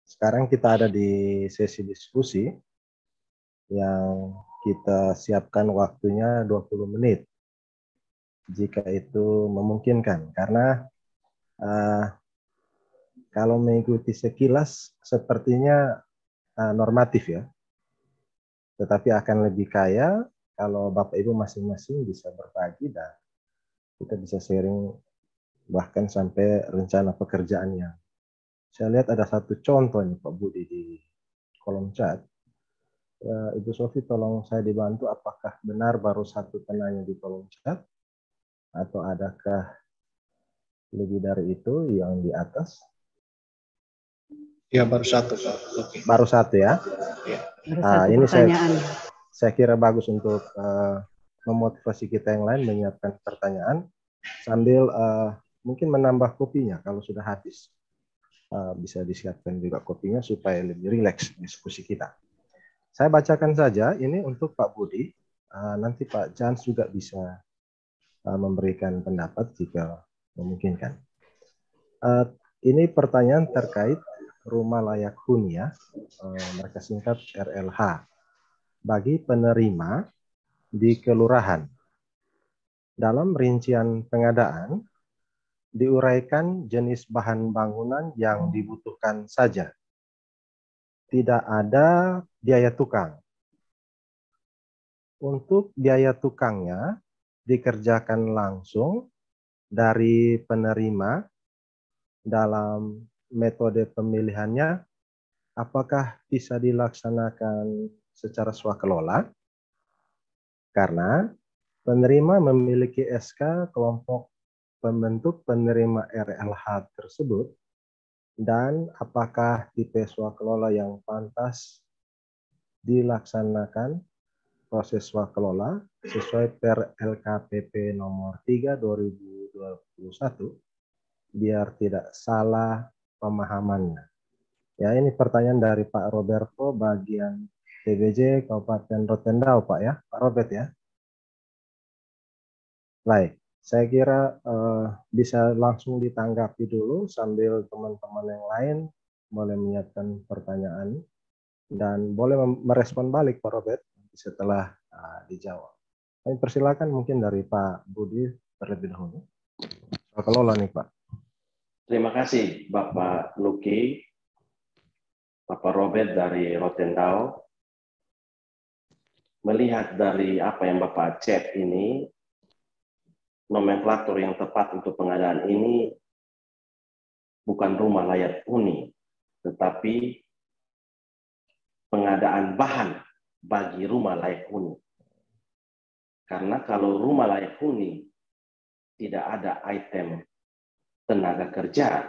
Sekarang kita ada di sesi diskusi yang kita siapkan waktunya 20 menit jika itu memungkinkan, karena kalau mengikuti sekilas sepertinya normatif ya, tetapi akan lebih kaya kalau Bapak Ibu masing-masing bisa berbagi dan kita bisa sharing bahkan sampai rencana pekerjaannya. Saya lihat ada satu contoh nih Pak Budi di kolom chat. Ibu Sofi, tolong saya dibantu, apakah benar baru satu penanya di kolom chat atau adakah lebih dari itu yang di atas? Ya, baru satu Pak. Oke. Baru satu ya? Ya. Baru satu Ini pertanyaan. saya kira bagus untuk memotivasi kita yang lain menyiapkan pertanyaan sambil mungkin menambah kopinya kalau sudah habis. Bisa disiapkan juga kopinya supaya lebih rileks diskusi kita. Saya bacakan saja ini untuk Pak Budi. Nanti Pak Jans juga bisa memberikan pendapat jika memungkinkan. Ini pertanyaan terkait rumah layak huni ya. Mereka singkat RLH. Bagi penerima di kelurahan. Dalam rincian pengadaan, diuraikan jenis bahan bangunan yang dibutuhkan saja. Tidak ada biaya tukang. Untuk biaya tukangnya dikerjakan langsung dari penerima dalam metode pemilihannya. Apakah bisa dilaksanakan secara swakelola? Karena penerima memiliki SK kelompok pembentuk penerima RLH tersebut, dan apakah tipe swakelola yang pantas dilaksanakan proses swakelola sesuai per LKPP nomor 3 2021 biar tidak salah pemahamannya. Ya, ini pertanyaan dari Pak Roberto bagian TBJ Kabupaten Rotendao Pak ya, Pak Robert ya. Baik. Saya kira bisa langsung ditanggapi dulu sambil teman-teman yang lain boleh menyiapkan pertanyaan dan boleh merespon balik Pak Robert setelah dijawab. Kami persilakan mungkin dari Pak Budi terlebih dahulu. Kelola nih Pak. Terima kasih Bapak Luki, Bapak Robert dari Rotendao. Melihat dari apa yang Bapak chat ini, nomenklatur yang tepat untuk pengadaan ini bukan rumah layak huni, tetapi pengadaan bahan bagi rumah layak huni. Karena kalau rumah layak huni tidak ada item tenaga kerja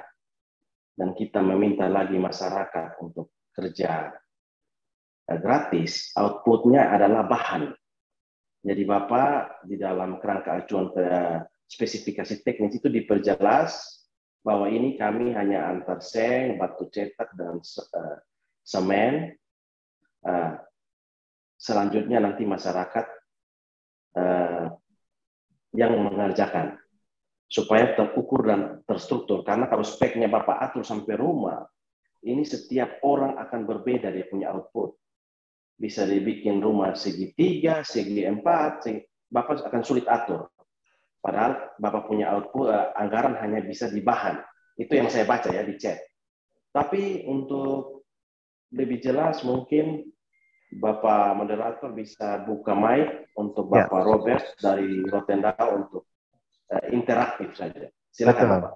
dan kita meminta lagi masyarakat untuk kerja gratis, outputnya adalah bahan. Jadi Bapak di dalam kerangka acuan spesifikasi teknis itu diperjelas bahwa ini kami hanya antar seng, batu cetak, dan semen. Selanjutnya nanti masyarakat yang mengerjakan supaya terukur dan terstruktur. Karena kalau speknya Bapak atur sampai rumah, ini setiap orang akan berbeda dia punya output. Bisa dibikin rumah segi 3, segi 4, Bapak akan sulit atur. Padahal Bapak punya output, anggaran hanya bisa di bahan. Itu yang saya baca ya di chat. Tapi untuk lebih jelas mungkin Bapak moderator bisa buka mic untuk Bapak Robert dari Rotendao untuk interaktif saja. Silakan Bapak.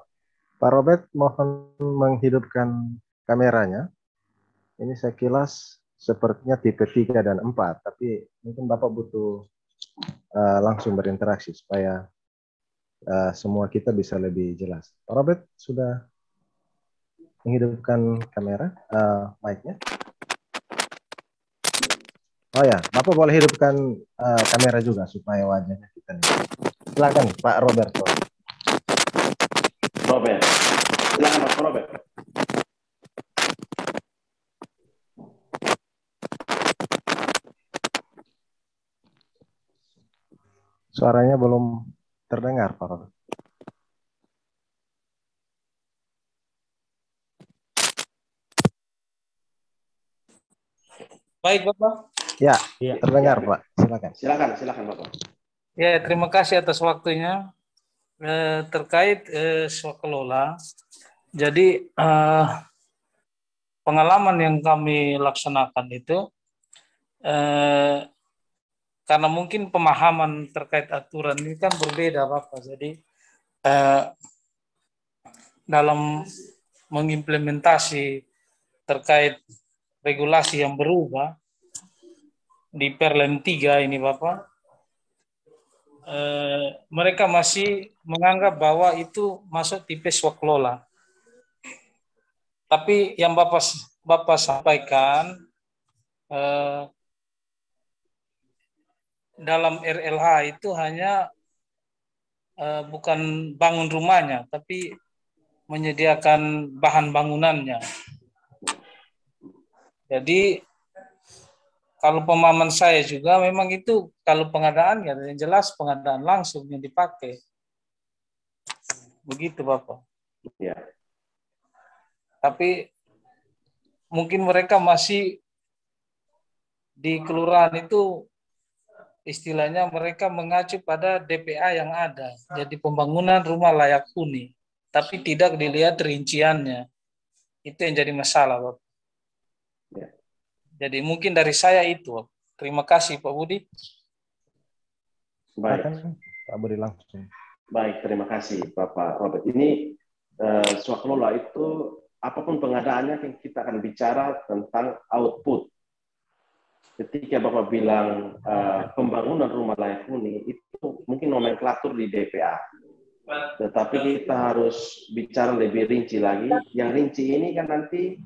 Pak Robert mohon menghidupkan kameranya. Ini sekilas sepertinya tipe 3 dan 4, tapi mungkin Bapak butuh langsung berinteraksi supaya semua kita bisa lebih jelas. Pak Robert sudah menghidupkan kamera, mic-nya. Oh ya, Bapak boleh hidupkan kamera juga supaya wajahnya kita lihat. Silakan Pak Roberto. Robert, silakan Pak Robert. Suaranya belum terdengar, Pak Robert. Baik, Bapak. Ya, Iya. terdengar, Pak. Silakan. Silakan Bapak. Ya, terima kasih atas waktunya. Terkait swakelola, jadi pengalaman yang kami laksanakan itu karena mungkin pemahaman terkait aturan ini kan berbeda, Bapak. Jadi dalam mengimplementasi terkait regulasi yang berubah di Perlen 3 ini, Bapak, mereka masih menganggap bahwa itu masuk tipe swaklola. Tapi yang Bapak sampaikan dalam RLH itu hanya bukan bangun rumahnya, tapi menyediakan bahan bangunannya. Jadi kalau pemahaman saya juga memang itu kalau pengadaan ya yang jelas pengadaan langsung yang dipakai. Begitu Bapak. Ya. Tapi mungkin mereka masih di kelurahan itu istilahnya mereka mengacu pada DPA yang ada. Jadi pembangunan rumah layak huni. Tapi tidak dilihat rinciannya. Itu yang jadi masalah, Bapak. Ya. Jadi mungkin dari saya itu. Terima kasih Pak Budi. Baik. Pak Budi langsung. Baik, terima kasih Bapak Robert. Ini swakelola itu apapun pengadaannya kita akan bicara tentang output. Ketika Bapak bilang pembangunan rumah layak huni itu mungkin nomenklatur di DPA. Tetapi kita harus bicara lebih rinci lagi. Yang rinci ini kan nanti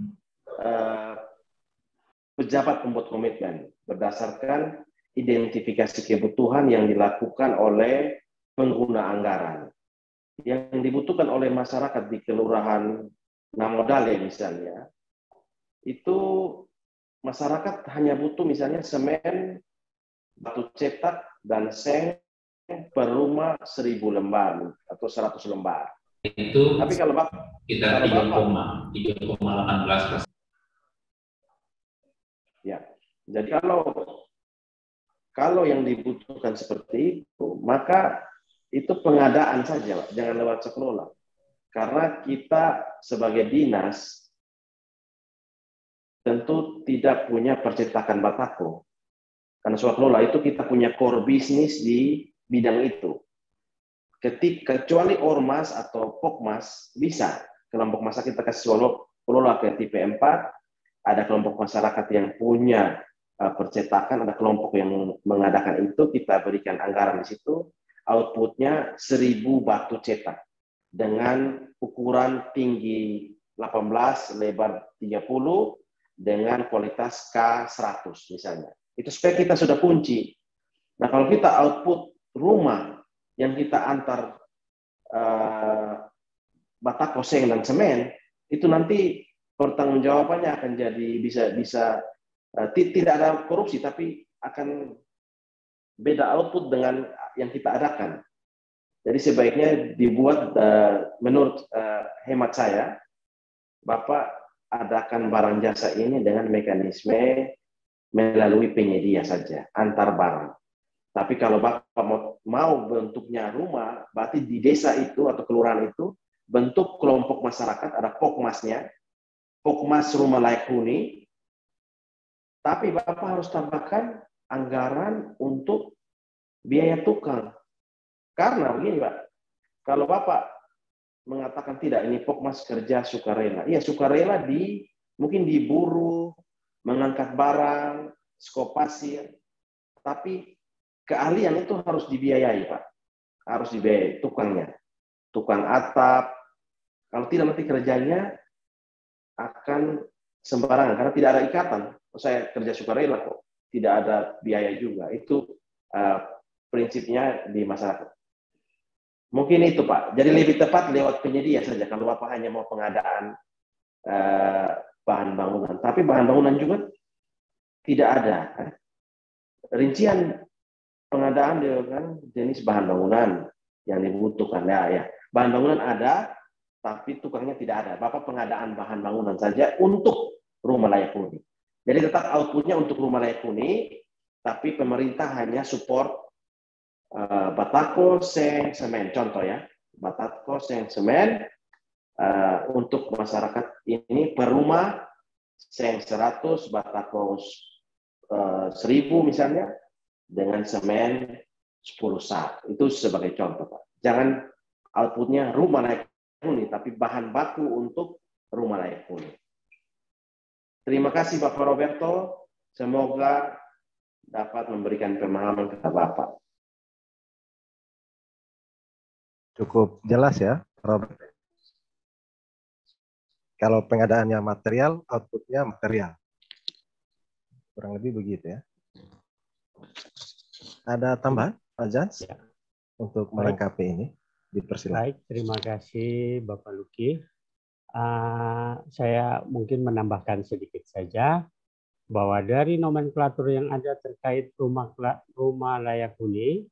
pejabat pembuat komitmen berdasarkan identifikasi kebutuhan yang dilakukan oleh pengguna anggaran. Yang dibutuhkan oleh masyarakat di kelurahan Namodale misalnya, itu masyarakat hanya butuh misalnya semen, batu cetak, dan seng per rumah 1.000 lembar atau 100 lembar. Itu tapi kalau Bapak kita 3,18%. Ya, jadi kalau yang dibutuhkan seperti itu, maka itu pengadaan saja, Pak. Jangan lewat swakelola. Karena kita sebagai dinas tentu tidak punya percetakan batako. Karena swakelola itu kita punya core bisnis di bidang itu. Kecuali ormas atau pokmas, bisa. Kelompok masa kita kasih swakelola ke tipe 4, ada kelompok masyarakat yang punya percetakan, ada kelompok yang mengadakan itu, kita berikan anggaran di situ, outputnya 1.000 batu cetak dengan ukuran tinggi 18, lebar 30, dengan kualitas K100 misalnya. Itu spek kita sudah kunci. Nah kalau kita output rumah yang kita antar batako, seng, dan semen, itu nanti pertanggungjawabannya akan jadi bisa tidak ada korupsi, tapi akan beda output dengan yang kita adakan. Jadi sebaiknya dibuat menurut hemat saya, Bapak adakan barang jasa ini dengan mekanisme melalui penyedia saja, antar barang. Tapi kalau Bapak mau bentuknya rumah, berarti di desa itu atau kelurahan itu bentuk kelompok masyarakat, ada pokmasnya, pokmas rumah layak huni, tapi Bapak harus tambahkan anggaran untuk biaya tukang. Karena begini Pak, kalau Bapak mengatakan tidak, ini pokmas kerja sukarela. Iya, sukarela mungkin diburu, mengangkat barang, skop pasir, tapi keahlian itu harus dibiayai Pak. Harus dibiayai tukangnya. Tukang atap, kalau tidak nanti kerjanya akan sembarangan karena tidak ada ikatan. Saya kerja sukarela kok, tidak ada biaya juga. Itu prinsipnya di masyarakat. Mungkin itu Pak. Jadi lebih tepat lewat penyedia saja kalau Bapak hanya mau pengadaan bahan bangunan. Tapi bahan bangunan juga tidak ada. Rincian pengadaan dengan jenis bahan bangunan yang dibutuhkan. Ya. Bahan bangunan ada, tapi tukangnya tidak ada. Bapak pengadaan bahan bangunan saja untuk rumah layak huni. Jadi tetap outputnya untuk rumah layak huni, tapi pemerintah hanya support batako, seng, semen. Contoh ya, batako, seng, semen untuk masyarakat ini per rumah, seng 100, batako 1000 misalnya, dengan semen 10 sak. Itu sebagai contoh, Pak. Jangan outputnya rumah layak huni, tapi bahan baku untuk rumah layak huni. Terima kasih Bapak Roberto. Semoga dapat memberikan pemahaman kepada Bapak. Cukup jelas ya, Robert. Kalau pengadaannya material, outputnya material. Kurang lebih begitu ya. Ada tambahan, Pak Jans, Ya. untuk melengkapi ini? Dipersilakan. Baik, terima kasih Bapak Luki. Saya mungkin menambahkan sedikit saja bahwa dari nomenklatur yang ada terkait rumah layak huni,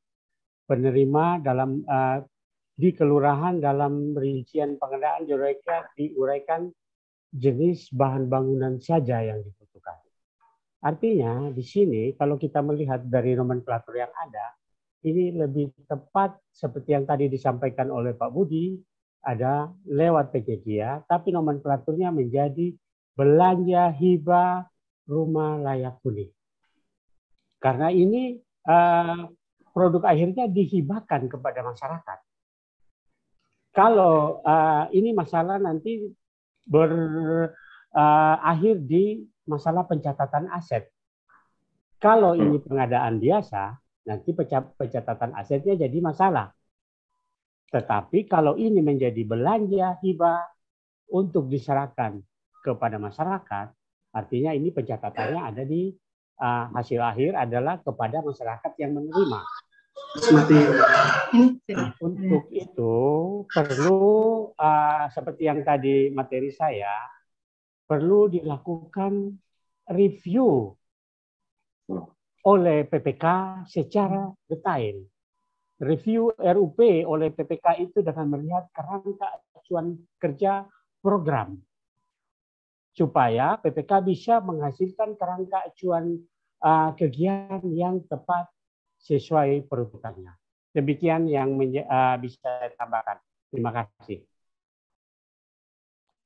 penerima dalam di kelurahan dalam rincian pengadaan diuraikan jenis bahan bangunan saja yang dibutuhkan. Artinya di sini kalau kita melihat dari nomenklatur yang ada, ini lebih tepat seperti yang tadi disampaikan oleh Pak Budi, ada lewat PJKIA, tapi nomenklaturnya menjadi belanja hibah rumah layak huni. Karena ini produk akhirnya dihibahkan kepada masyarakat. Kalau ini masalah nanti berakhir di masalah pencatatan aset. Kalau ini pengadaan biasa, nanti pencatatan asetnya jadi masalah. Tetapi kalau ini menjadi belanja hibah untuk diserahkan kepada masyarakat, artinya ini pencatatannya ada di hasil akhir adalah kepada masyarakat yang menerima. Untuk itu perlu seperti yang tadi materi saya, perlu dilakukan review oleh PPK secara detail. Review RUP oleh PPK itu dengan melihat kerangka acuan kerja program. Supaya PPK bisa menghasilkan kerangka acuan kegiatan yang tepat sesuai peruntukannya. Demikian yang bisa saya tambahkan. Terima kasih.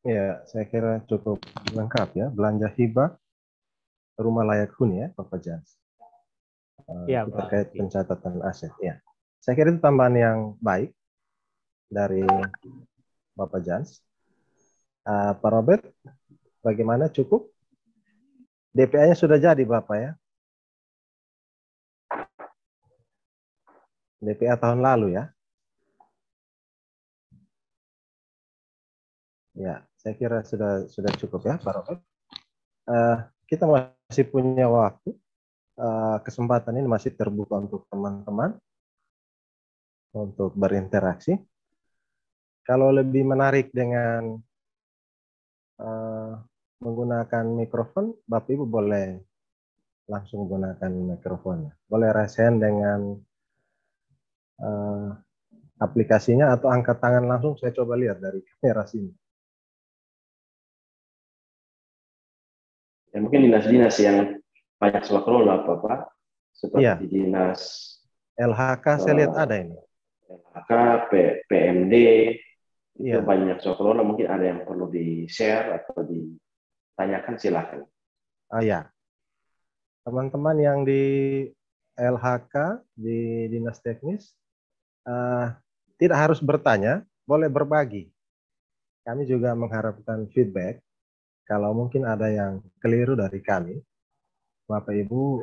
Ya, saya kira cukup lengkap ya. Belanja hibah rumah layak huni ya, Bapak Jans. Ya, Terkait Pak. pencatatan aset. Ya, saya kira itu tambahan yang baik dari Bapak Jans. Pak Robert, bagaimana, cukup? DPA-nya sudah jadi Bapak ya? DPA tahun lalu ya? Ya, saya kira sudah cukup ya Pak Robert. Kita masih punya waktu. Kesempatan ini masih terbuka untuk teman-teman untuk berinteraksi. Kalau lebih menarik dengan menggunakan mikrofon, Bapak Ibu boleh langsung gunakan mikrofonnya. Boleh raise hand dengan aplikasinya atau angkat tangan langsung. Saya coba lihat dari kamera sini. Ya, mungkin dinas-dinas yang banyak swaklola, Bapak, seperti Iya. dinas LHK saya lihat ada ini. LHK, PMD, itu Iya. banyak swaklola, mungkin ada yang perlu di-share atau ditanyakan, silakan. Ya. Teman-teman yang di LHK, di Dinas Teknis, tidak harus bertanya, boleh berbagi. Kami juga mengharapkan feedback. Kalau mungkin ada yang keliru dari kami, Bapak Ibu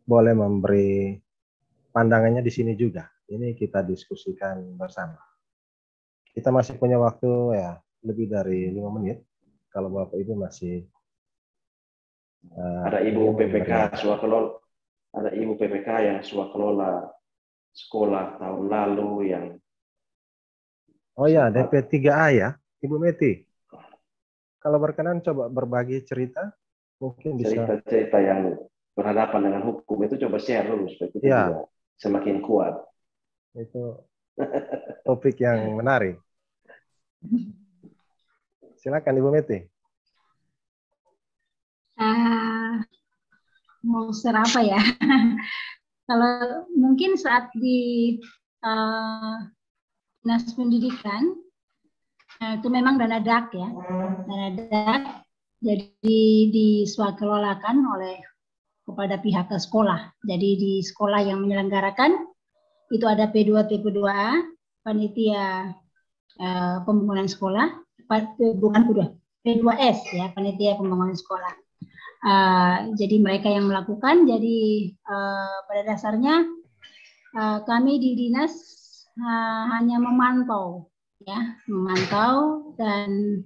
boleh memberi pandangannya di sini juga. Ini kita diskusikan bersama. Kita masih punya waktu ya lebih dari 5 menit. Kalau Bapak Ibu masih ada Ibu PPK swaklola, ada Ibu PPK yang swaklola sekolah tahun lalu yang. Oh ya, DP 3A ya, Ibu Meti. Kalau berkenan coba berbagi cerita, mungkin bisa. Cerita-cerita yang berhadapan dengan hukum itu coba share dulu supaya kita juga semakin kuat. Itu topik yang menarik. Silakan Ibu Meti. mau share apa ya? Kalau mungkin saat di Dinas Pendidikan itu memang dana DAK ya, dana DAK jadi diswakelolakan oleh kepada pihak sekolah. Jadi di sekolah yang menyelenggarakan itu ada P2, P2A, panitia pembangunan sekolah, bukan P2S ya, panitia pembangunan sekolah. Jadi mereka yang melakukan. Jadi pada dasarnya kami di dinas hanya memantau ya, memantau, dan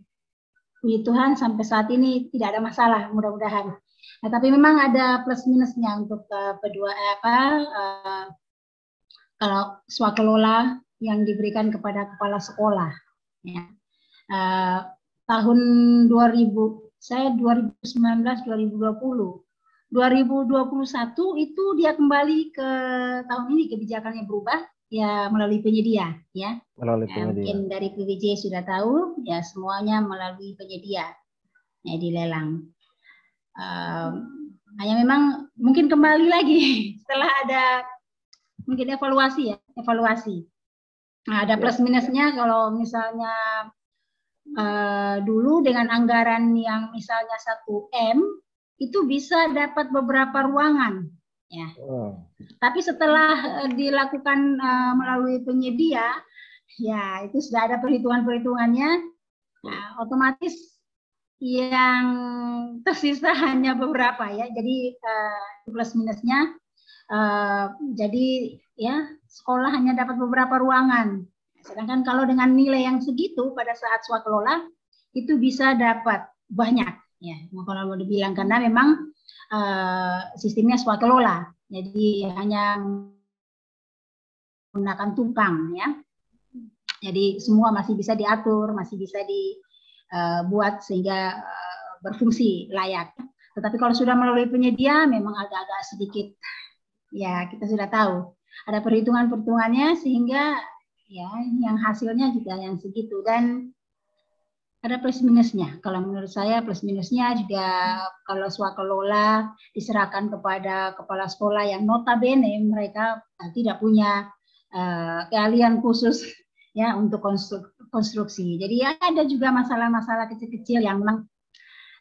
puji Tuhan sampai saat ini tidak ada masalah, mudah-mudahan. Nah, tapi memang ada plus minusnya untuk kalau swakelola yang diberikan kepada kepala sekolah ya. Tahun 2019 2020 itu dia kembali ke tahun ini kebijakannya berubah ya, melalui penyedia ya. Melalui penyedia. Mungkin dari PWJ sudah tahu ya, semuanya melalui penyedia ya, dilelang. Hanya memang mungkin kembali lagi setelah ada mungkin evaluasi ya, evaluasi. Nah, ada plus minusnya kalau misalnya dulu dengan anggaran yang misalnya 1 M itu bisa dapat beberapa ruangan ya. Tapi setelah dilakukan melalui penyedia ya, itu sudah ada perhitungannya. Nah, otomatis yang tersisa hanya beberapa ya. Jadi plus minusnya jadi ya, sekolah hanya dapat beberapa ruangan. Sedangkan kalau dengan nilai yang segitu pada saat swakelola itu bisa dapat banyak ya. Kalau mau dibilang, karena memang sistemnya swakelola. Jadi hanya menggunakan tukang ya. Jadi semua masih bisa diatur, masih bisa dibuat sehingga berfungsi layak. Tetapi kalau sudah melalui penyedia memang agak-agak sedikit ya, kita sudah tahu ada perhitungannya sehingga ya yang hasilnya juga yang segitu, dan ada plus minusnya. Kalau menurut saya plus minusnya juga kalau swakelola diserahkan kepada kepala sekolah yang notabene mereka tidak punya keahlian khusus ya untuk konstruksi. Jadi ya ada juga masalah-masalah kecil-kecil yang memang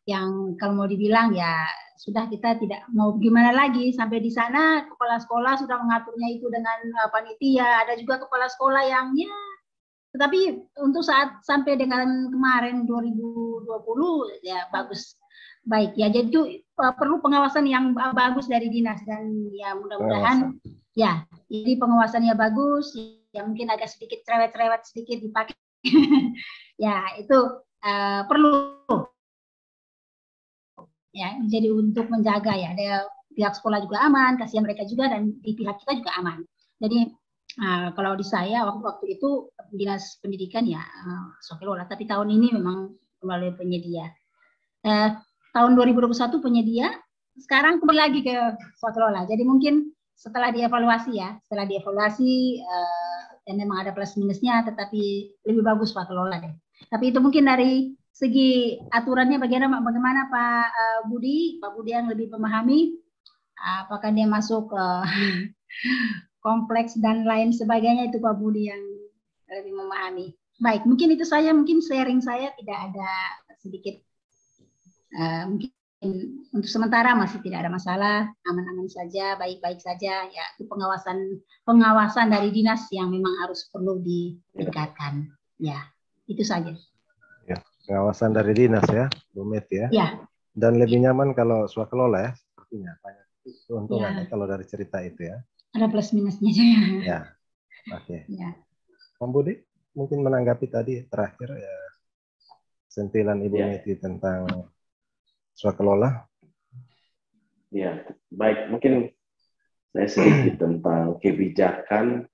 yang kalau mau dibilang ya sudah, kita tidak mau gimana lagi. Sampai di sana kepala sekolah sudah mengaturnya itu dengan panitia. Ada juga kepala sekolah yang ya, tetapi untuk saat sampai dengan kemarin 2020 ya bagus, baik ya. Jadi itu perlu pengawasan yang bagus dari dinas, dan ya mudah-mudahan ya jadi pengawasannya bagus. Ya mungkin agak sedikit cerewet sedikit dipakai ya itu perlu ya, jadi untuk menjaga ya, ada pihak sekolah juga aman, kasihan mereka juga, dan di pihak kita juga aman. Jadi kalau di saya waktu itu dinas pendidikan ya swakelola, tapi tahun ini memang melalui penyedia. Tahun 2021 penyedia, sekarang kembali lagi ke swakelola. Jadi mungkin setelah dievaluasi dan memang ada plus minusnya, tetapi lebih bagus swakelola deh. Tapi itu mungkin dari segi aturannya bagaimana Pak Budi yang lebih memahami, apakah dia masuk kompleks dan lain sebagainya, itu Pak Budi yang lebih memahami. Baik, mungkin itu saya, mungkin sharing saya tidak ada sedikit, mungkin untuk sementara masih tidak ada masalah, aman-aman saja, baik-baik saja. Ya, itu pengawasan dari dinas yang memang harus perlu ditingkatkan. Ya, itu saja. Pengawasan dari dinas ya, Bu Met ya. Ya. Dan lebih nyaman kalau swakelola ya, sepertinya banyak keuntungannya kalau dari cerita itu ya. Ada plus minusnya juga. Ya, oke. Ya. Om Budi mungkin menanggapi tadi terakhir ya, sentilan Ibu Meti tentang swakelola. Ya, baik. Mungkin saya sedikit tentang kebijakan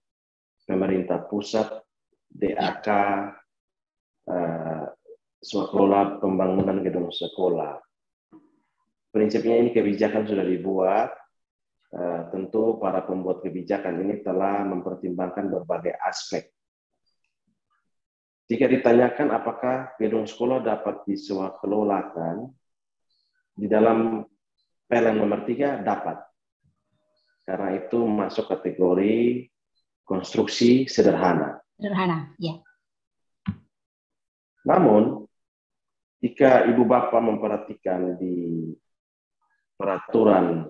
pemerintah pusat, DAK, swakelola pembangunan gedung sekolah. Prinsipnya ini kebijakan sudah dibuat. Tentu para pembuat kebijakan ini telah mempertimbangkan berbagai aspek. Jika ditanyakan apakah gedung sekolah dapat diswakelolakan, di dalam PLN nomor 3 dapat. Karena itu masuk kategori konstruksi sederhana. Sederhana, ya. Namun, jika Ibu Bapak memperhatikan di peraturan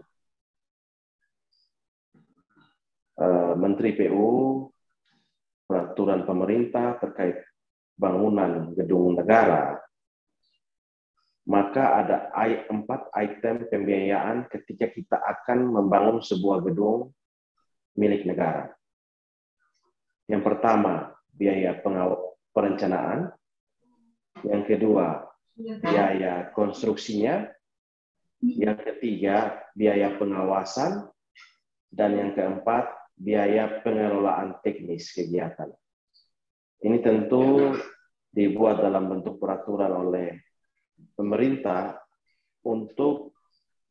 Menteri PU, peraturan pemerintah terkait bangunan gedung negara, maka ada 4 item pembiayaan ketika kita akan membangun sebuah gedung milik negara. Yang pertama, biaya perencanaan. Yang kedua, biaya konstruksinya. Yang ketiga, biaya pengawasan. Dan yang keempat, biaya pengelolaan teknis kegiatan. Ini tentu dibuat dalam bentuk peraturan oleh pemerintah untuk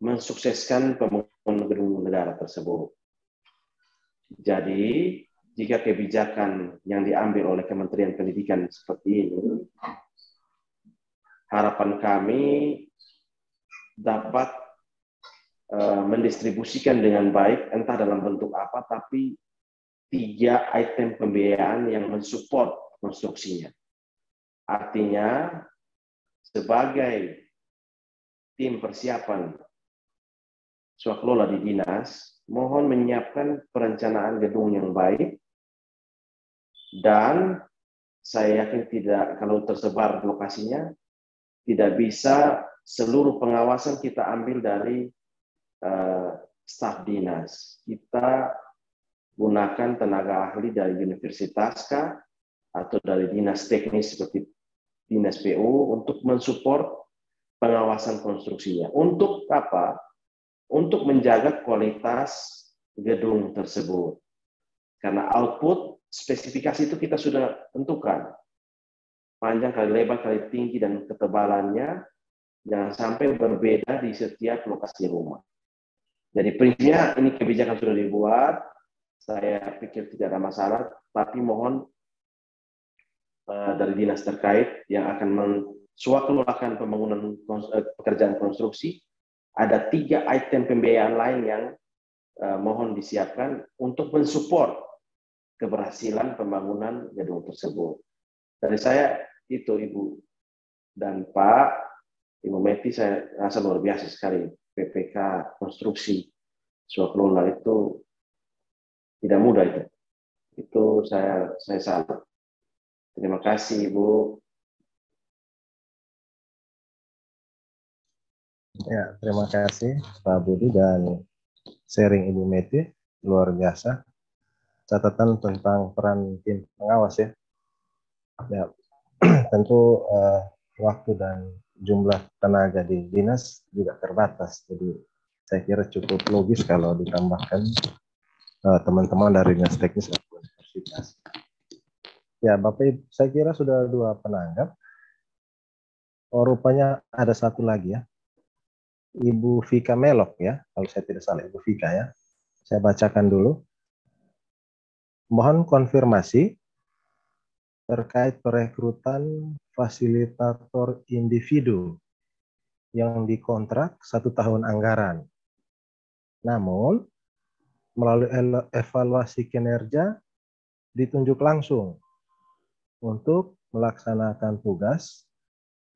mensukseskan pembangunan gedung negara tersebut. Jadi, jika kebijakan yang diambil oleh Kementerian Pendidikan seperti ini, harapan kami dapat mendistribusikan dengan baik, entah dalam bentuk apa, tapi 3 item pembiayaan yang mensupport konstruksinya. Artinya, sebagai tim persiapan swakelola di dinas, mohon menyiapkan perencanaan gedung yang baik, dan saya yakin tidak, kalau tersebar lokasinya, tidak bisa seluruh pengawasan kita ambil dari staf dinas. Kita gunakan tenaga ahli dari universitas kah, atau dari dinas teknis seperti dinas PU untuk mensupport pengawasan konstruksinya. Untuk apa? Untuk menjaga kualitas gedung tersebut. Karena output, spesifikasi itu kita sudah tentukan. Panjang kali lebar kali tinggi dan ketebalannya jangan sampai berbeda di setiap lokasi rumah. Jadi prinsipnya ini kebijakan sudah dibuat, saya pikir tidak ada masalah, tapi mohon dari dinas terkait yang akan menswakelolakan pembangunan pekerjaan konstruksi, ada 3 item pembiayaan lain yang mohon disiapkan untuk mensupport keberhasilan pembangunan gedung tersebut. Dari saya itu Ibu dan Pak, Ibu Meti, saya rasa luar biasa sekali. PPK konstruksi swakelola itu tidak mudah itu. Itu saya salut. Terima kasih Ibu. Ya, terima kasih Pak Budi dan sharing Ibu Meti, luar biasa. Catatan tentang peran tim pengawas ya. Ya, tentu waktu dan jumlah tenaga di dinas juga terbatas. Jadi saya kira cukup logis kalau ditambahkan teman-teman dari dinas teknis atau universitas. Ya, Bapak Ibu, saya kira sudah 2 penanggap. Oh, rupanya ada satu lagi ya. Ibu Vika Melok ya, kalau saya tidak salah Ibu Vika ya. Saya bacakan dulu. Mohon konfirmasi terkait perekrutan fasilitator individu yang dikontrak 1 tahun anggaran. Namun, melalui evaluasi kinerja ditunjuk langsung untuk melaksanakan tugas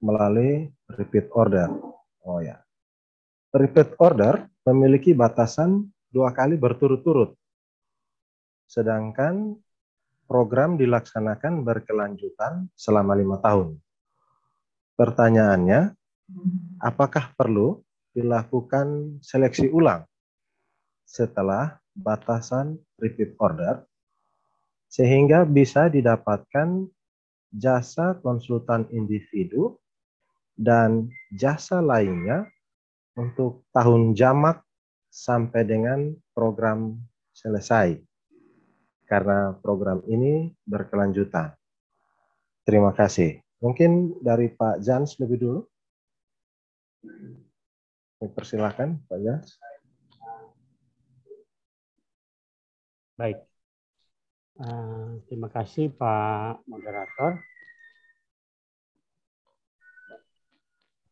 melalui repeat order. Oh ya. Repeat order memiliki batasan 2 kali berturut-turut. Sedangkan program dilaksanakan berkelanjutan selama 5 tahun. Pertanyaannya, apakah perlu dilakukan seleksi ulang setelah batasan repeat order sehingga bisa didapatkan jasa konsultan individu dan jasa lainnya untuk tahun jamak sampai dengan program selesai? Karena program ini berkelanjutan. Terima kasih. Mungkin dari Pak Jans lebih dulu. Persilakan Pak Jans. Baik. Terima kasih Pak Moderator.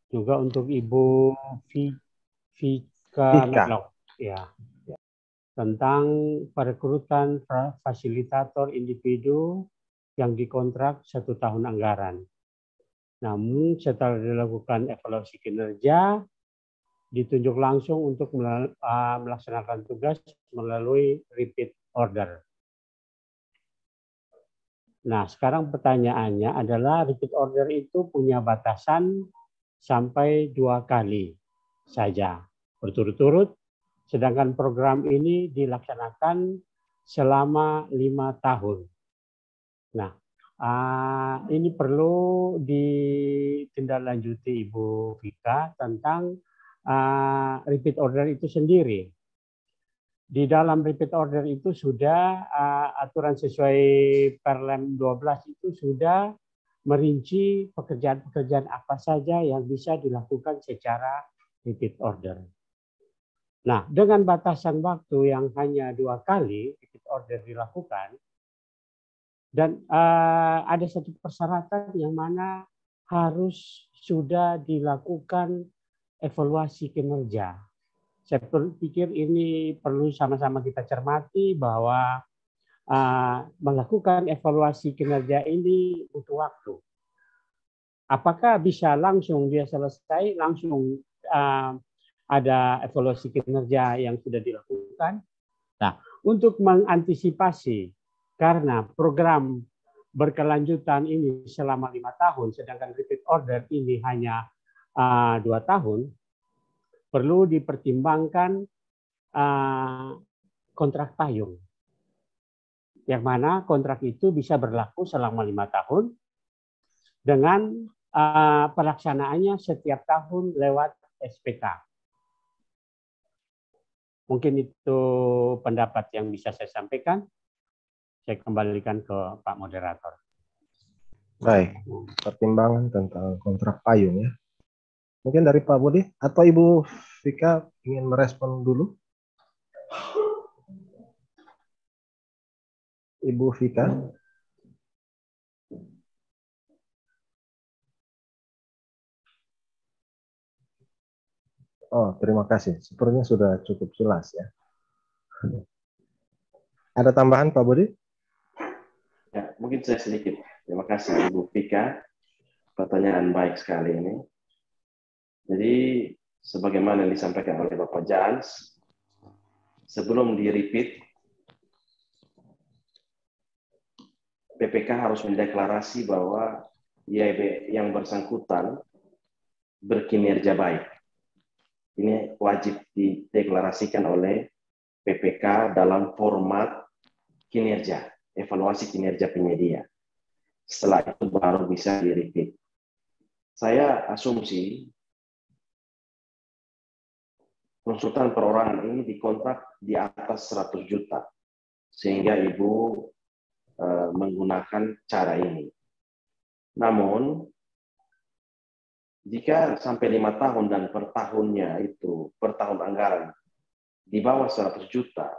Juga untuk Ibu ke Medlock, ya, tentang perekrutan fasilitator individu yang dikontrak 1 tahun anggaran. Namun setelah dilakukan evaluasi kinerja, ditunjuk langsung untuk melaksanakan tugas melalui repeat order. Nah, sekarang pertanyaannya adalah repeat order itu punya batasan sampai 2 kali saja berturut-turut, sedangkan program ini dilaksanakan selama 5 tahun. Nah, ini perlu ditindaklanjuti Ibu Vika tentang repeat order itu sendiri. Di dalam repeat order itu sudah aturan sesuai Perlem 12 itu sudah merinci pekerjaan-pekerjaan apa saja yang bisa dilakukan secara repeat order. Nah, dengan batasan waktu yang hanya 2 kali repeat order dilakukan, dan ada satu persyaratan yang mana harus sudah dilakukan evaluasi kinerja. Saya pikir ini perlu sama-sama kita cermati bahwa melakukan evaluasi kinerja ini butuh waktu. Apakah bisa langsung dia selesai, langsung ada evaluasi kinerja yang sudah dilakukan? Nah, untuk mengantisipasi karena program berkelanjutan ini selama 5 tahun, sedangkan repeat order ini hanya 2 tahun, perlu dipertimbangkan kontrak payung. Yang mana kontrak itu bisa berlaku selama 5 tahun dengan pelaksanaannya setiap tahun lewat SPK. Mungkin itu pendapat yang bisa saya sampaikan. Saya kembalikan ke Pak Moderator. Baik, pertimbangan tentang kontrak payung ya. Mungkin dari Pak Budi atau Ibu Vika ingin merespon dulu? Ibu Vika. Oh, terima kasih. Sepertinya sudah cukup jelas ya. Ada tambahan Pak Budi? Ya, mungkin saya sedikit. Terima kasih Ibu Vika. Pertanyaan baik sekali ini. Jadi, sebagaimana yang disampaikan oleh Bapak Jans, sebelum di-repeat, PPK harus mendeklarasi bahwa IAB yang bersangkutan berkinerja baik. Ini wajib dideklarasikan oleh PPK dalam format kinerja, evaluasi kinerja penyedia. Setelah itu baru bisa di-repeat. Saya asumsi konsultan perorangan ini dikontrak di atas 100 juta, sehingga Ibu menggunakan cara ini. Namun, jika sampai 5 tahun dan per tahunnya itu, per tahun anggaran, di bawah 100 juta,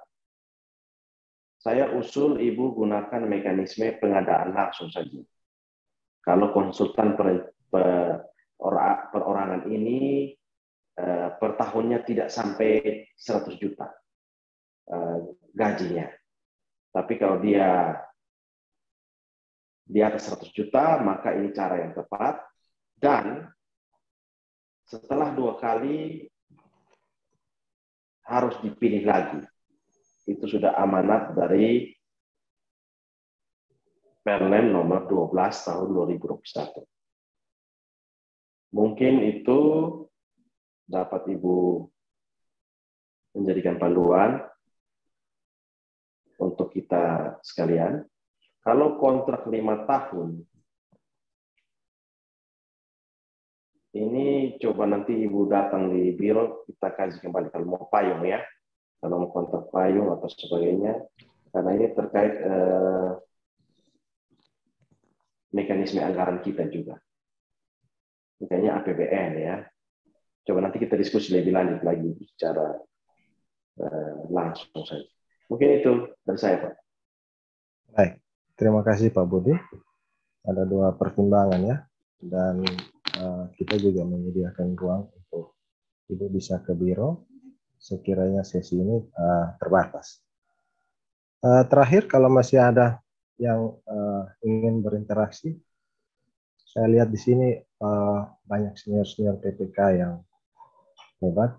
saya usul Ibu gunakan mekanisme pengadaan langsung saja. Kalau konsultan perorangan ini per tahunnya tidak sampai 100 juta gajinya. Tapi kalau dia di atas 100 juta, maka ini cara yang tepat. Dan setelah 2 kali harus dipilih lagi. Itu sudah amanat dari Perlem nomor 12 tahun 2021. Mungkin itu dapat Ibu menjadikan panduan untuk kita sekalian. Kalau kontrak 5 tahun, ini coba nanti Ibu datang di biro, kita kaji kembali kalau mau payung ya. Kalau mau kontrak payung atau sebagainya, karena ini terkait mekanisme anggaran kita juga. Makanya APBN ya. Coba nanti kita diskusi lebih lanjut lagi secara langsung saja. Mungkin itu dari saya, Pak. Baik, terima kasih Pak Budi. Ada 2 pertimbangan ya, dan kita juga menyediakan ruang untuk Ibu bisa ke biro sekiranya sesi ini terbatas. Terakhir, kalau masih ada yang ingin berinteraksi, saya lihat di sini banyak senior-senior PPK yang hebat.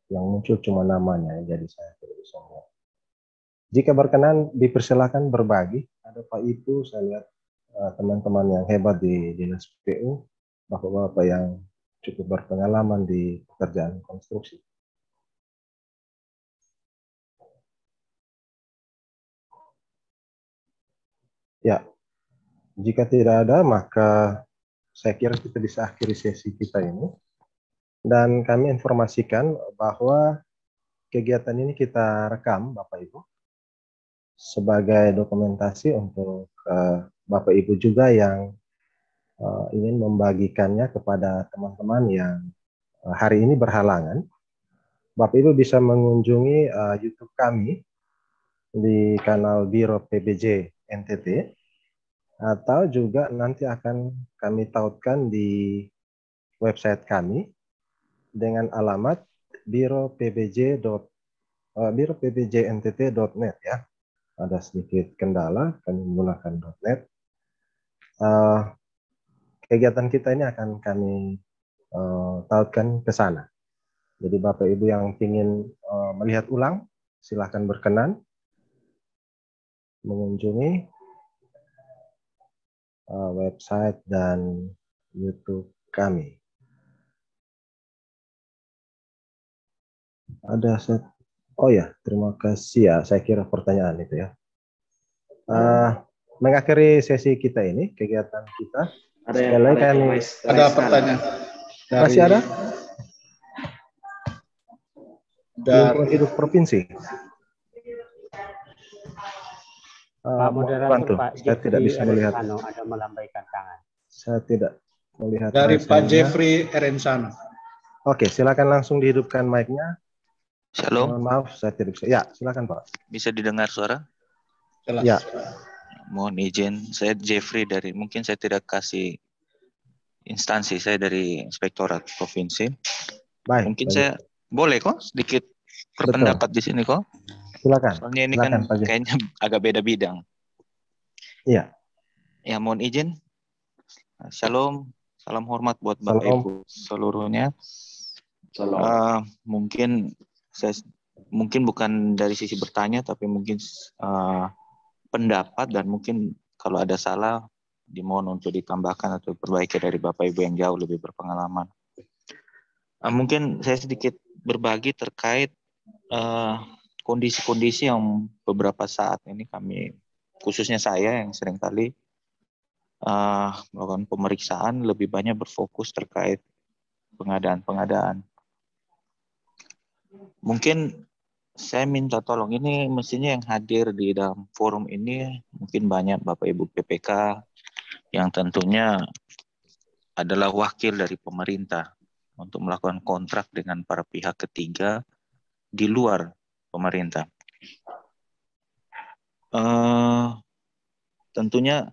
Yang muncul cuma namanya, jadi saya tidak bisa melihat. Jika berkenan, dipersilakan berbagi. Ada Pak Ibu, saya lihat teman-teman yang hebat di Dinas PU, bapak-bapak yang cukup berpengalaman di pekerjaan konstruksi. Ya, jika tidak ada, maka saya kira kita bisa akhiri sesi kita ini. Dan kami informasikan bahwa kegiatan ini kita rekam, Bapak Ibu, sebagai dokumentasi untuk Bapak Ibu juga yang ingin membagikannya kepada teman-teman yang hari ini berhalangan. Bapak Ibu bisa mengunjungi YouTube kami di kanal Biro PBJ NTT, atau juga nanti akan kami tautkan di website kami dengan alamat biropbjntt.net ya. Ada sedikit kendala, kami menggunakan .net. Kegiatan kita ini akan kami tautkan ke sana. Jadi Bapak Ibu yang ingin melihat ulang, silakan berkenan mengunjungi website dan YouTube kami. Ada oh ya, terima kasih ya. Saya kira pertanyaan itu ya. Mengakhiri sesi kita ini, kegiatan kita. Ada pertanyaan. Masih ada? Dari hidup provinsi. Pak Moderator, bantu. Pak Saya tidak bisa melihat. ada melambaikan tangan. Saya tidak melihat. Dari Pak Jeffrey Erensano. Oke, silakan langsung dihidupkan mic-nya. Shalom. Maaf, saya tidak bisa. Ya, silakan Pak. Bisa didengar suara? Jelas. Ya. Mohon izin, saya Jeffrey dari, mungkin saya tidak kasih instansi, saya dari Inspektorat Provinsi. Baik. Mungkin saya boleh kok sedikit berpendapat di sini kok. Silakan. Soalnya ini silakan, kan kayaknya agak beda bidang. Iya. Ya, mohon izin. Shalom, salam hormat buat Bapak Ibu seluruhnya. Mungkin bukan dari sisi bertanya, tapi mungkin pendapat, dan mungkin kalau ada salah dimohon untuk ditambahkan atau diperbaiki dari Bapak Ibu yang jauh lebih berpengalaman. Mungkin saya sedikit berbagi terkait kondisi-kondisi yang beberapa saat ini kami, khususnya saya yang seringkali melakukan pemeriksaan, lebih banyak berfokus terkait pengadaan. Mungkin saya minta tolong, ini mestinya yang hadir di dalam forum ini mungkin banyak Bapak Ibu PPK yang tentunya adalah wakil dari pemerintah untuk melakukan kontrak dengan para pihak ketiga di luar pemerintah. Tentunya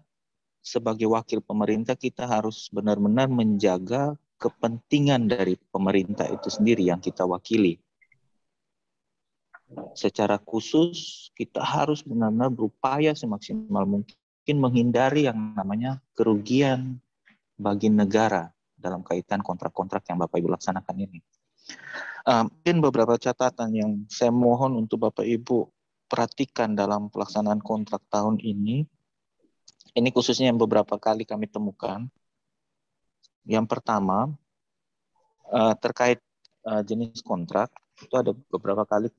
sebagai wakil pemerintah kita harus benar-benar menjaga kepentingan dari pemerintah itu sendiri yang kita wakili. Secara khusus kita harus benar-benar berupaya semaksimal mungkin menghindari yang namanya kerugian bagi negara dalam kaitan kontrak-kontrak yang Bapak Ibu laksanakan ini. Mungkin beberapa catatan yang saya mohon untuk Bapak Ibu perhatikan dalam pelaksanaan kontrak tahun ini khususnya yang beberapa kali kami temukan. Yang pertama, terkait jenis kontrak, itu ada beberapa kali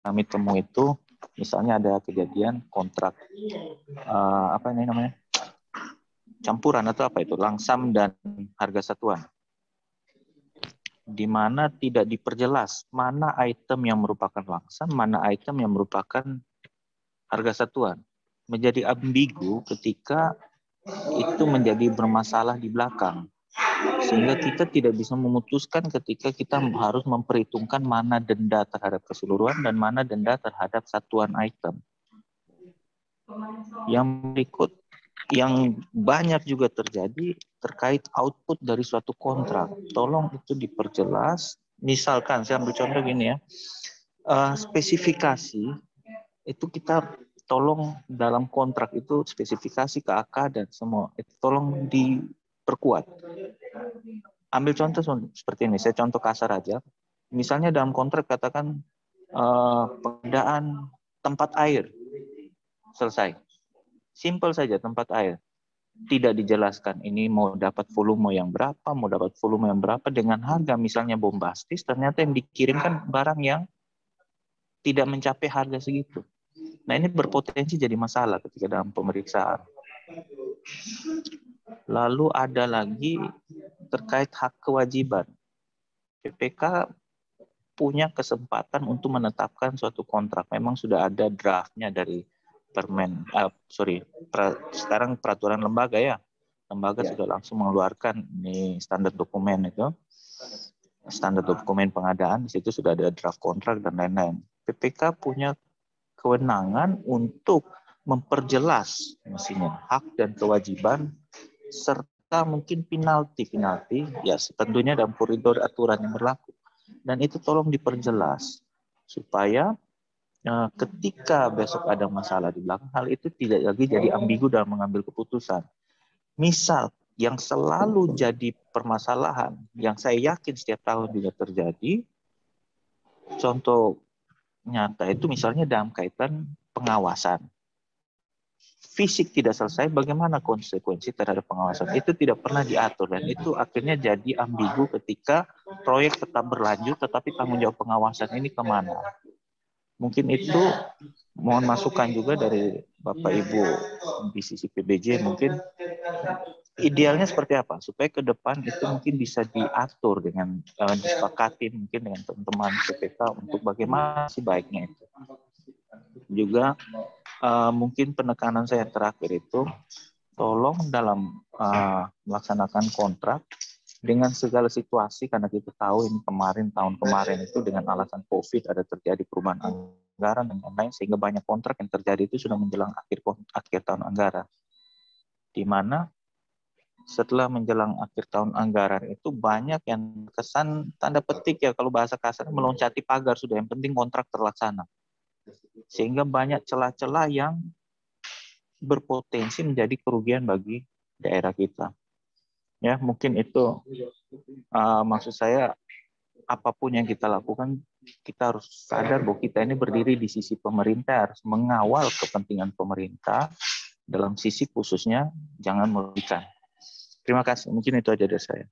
kami temui itu, misalnya ada kejadian kontrak campuran atau apa itu, langsam dan harga satuan, di mana tidak diperjelas mana item yang merupakan langsam, mana item yang merupakan harga satuan. Menjadi ambigu ketika itu menjadi bermasalah di belakang, sehingga kita tidak bisa memutuskan ketika kita harus memperhitungkan mana denda terhadap keseluruhan dan mana denda terhadap satuan item. Yang berikut, yang banyak juga terjadi terkait output dari suatu kontrak. Tolong itu diperjelas. Misalkan saya ambil contoh gini ya, spesifikasi itu kita tolong dalam kontrak itu spesifikasi KAK dan semua itu tolong diperkuat. Ambil contoh seperti ini, saya contoh kasar aja. Misalnya dalam kontrak katakan pengadaan tempat air selesai. Simpel saja tempat air. Tidak dijelaskan ini mau dapat volume yang berapa, mau dapat volume yang berapa dengan harga misalnya bombastis, ternyata yang dikirimkan barang yang tidak mencapai harga segitu. Nah, ini berpotensi jadi masalah ketika dalam pemeriksaan. Lalu ada lagi terkait hak kewajiban. PPK punya kesempatan untuk menetapkan suatu kontrak. Memang sudah ada draftnya dari sekarang peraturan lembaga ya. Lembaga sudah langsung mengeluarkan ini standar dokumen itu. Standar dokumen pengadaan, di situ sudah ada draft kontrak dan lain-lain. PPK punya kewenangan untuk memperjelas mestinya hak dan kewajiban serta mungkin penalti ya tentunya dalam koridor aturan yang berlaku. Dan itu tolong diperjelas supaya ketika besok ada masalah di belakang, hal itu tidak lagi jadi ambigu dalam mengambil keputusan. Misal yang selalu jadi permasalahan, yang saya yakin setiap tahun juga terjadi, contoh nyata itu misalnya dalam kaitan pengawasan. Fisik tidak selesai, bagaimana konsekuensi terhadap pengawasan? Itu tidak pernah diatur, dan itu akhirnya jadi ambigu ketika proyek tetap berlanjut, tetapi tanggung jawab pengawasan ini kemana? Mungkin itu mohon masukan juga dari Bapak Ibu di sisi PBJ, mungkin idealnya seperti apa supaya ke depan itu mungkin bisa diatur dengan disepakati mungkin dengan teman-teman PPK untuk bagaimana sih baiknya itu. Juga mungkin penekanan saya terakhir itu tolong dalam melaksanakan kontrak dengan segala situasi, karena kita tahu ini tahun kemarin itu dengan alasan COVID ada terjadi perubahan anggaran dan lain-lain, sehingga banyak kontrak yang terjadi itu sudah menjelang akhir tahun anggaran. Di mana setelah menjelang akhir tahun anggaran itu banyak yang kesan tanda petik ya, kalau bahasa kasar meloncati pagar sudah, yang penting kontrak terlaksana. Sehingga banyak celah-celah yang berpotensi menjadi kerugian bagi daerah kita. Ya, mungkin itu maksud saya, apapun yang kita lakukan, kita harus sadar bahwa kita ini berdiri di sisi pemerintah, harus mengawal kepentingan pemerintah dalam sisi khususnya jangan merugikan. Terima kasih, mungkin itu aja dari saya.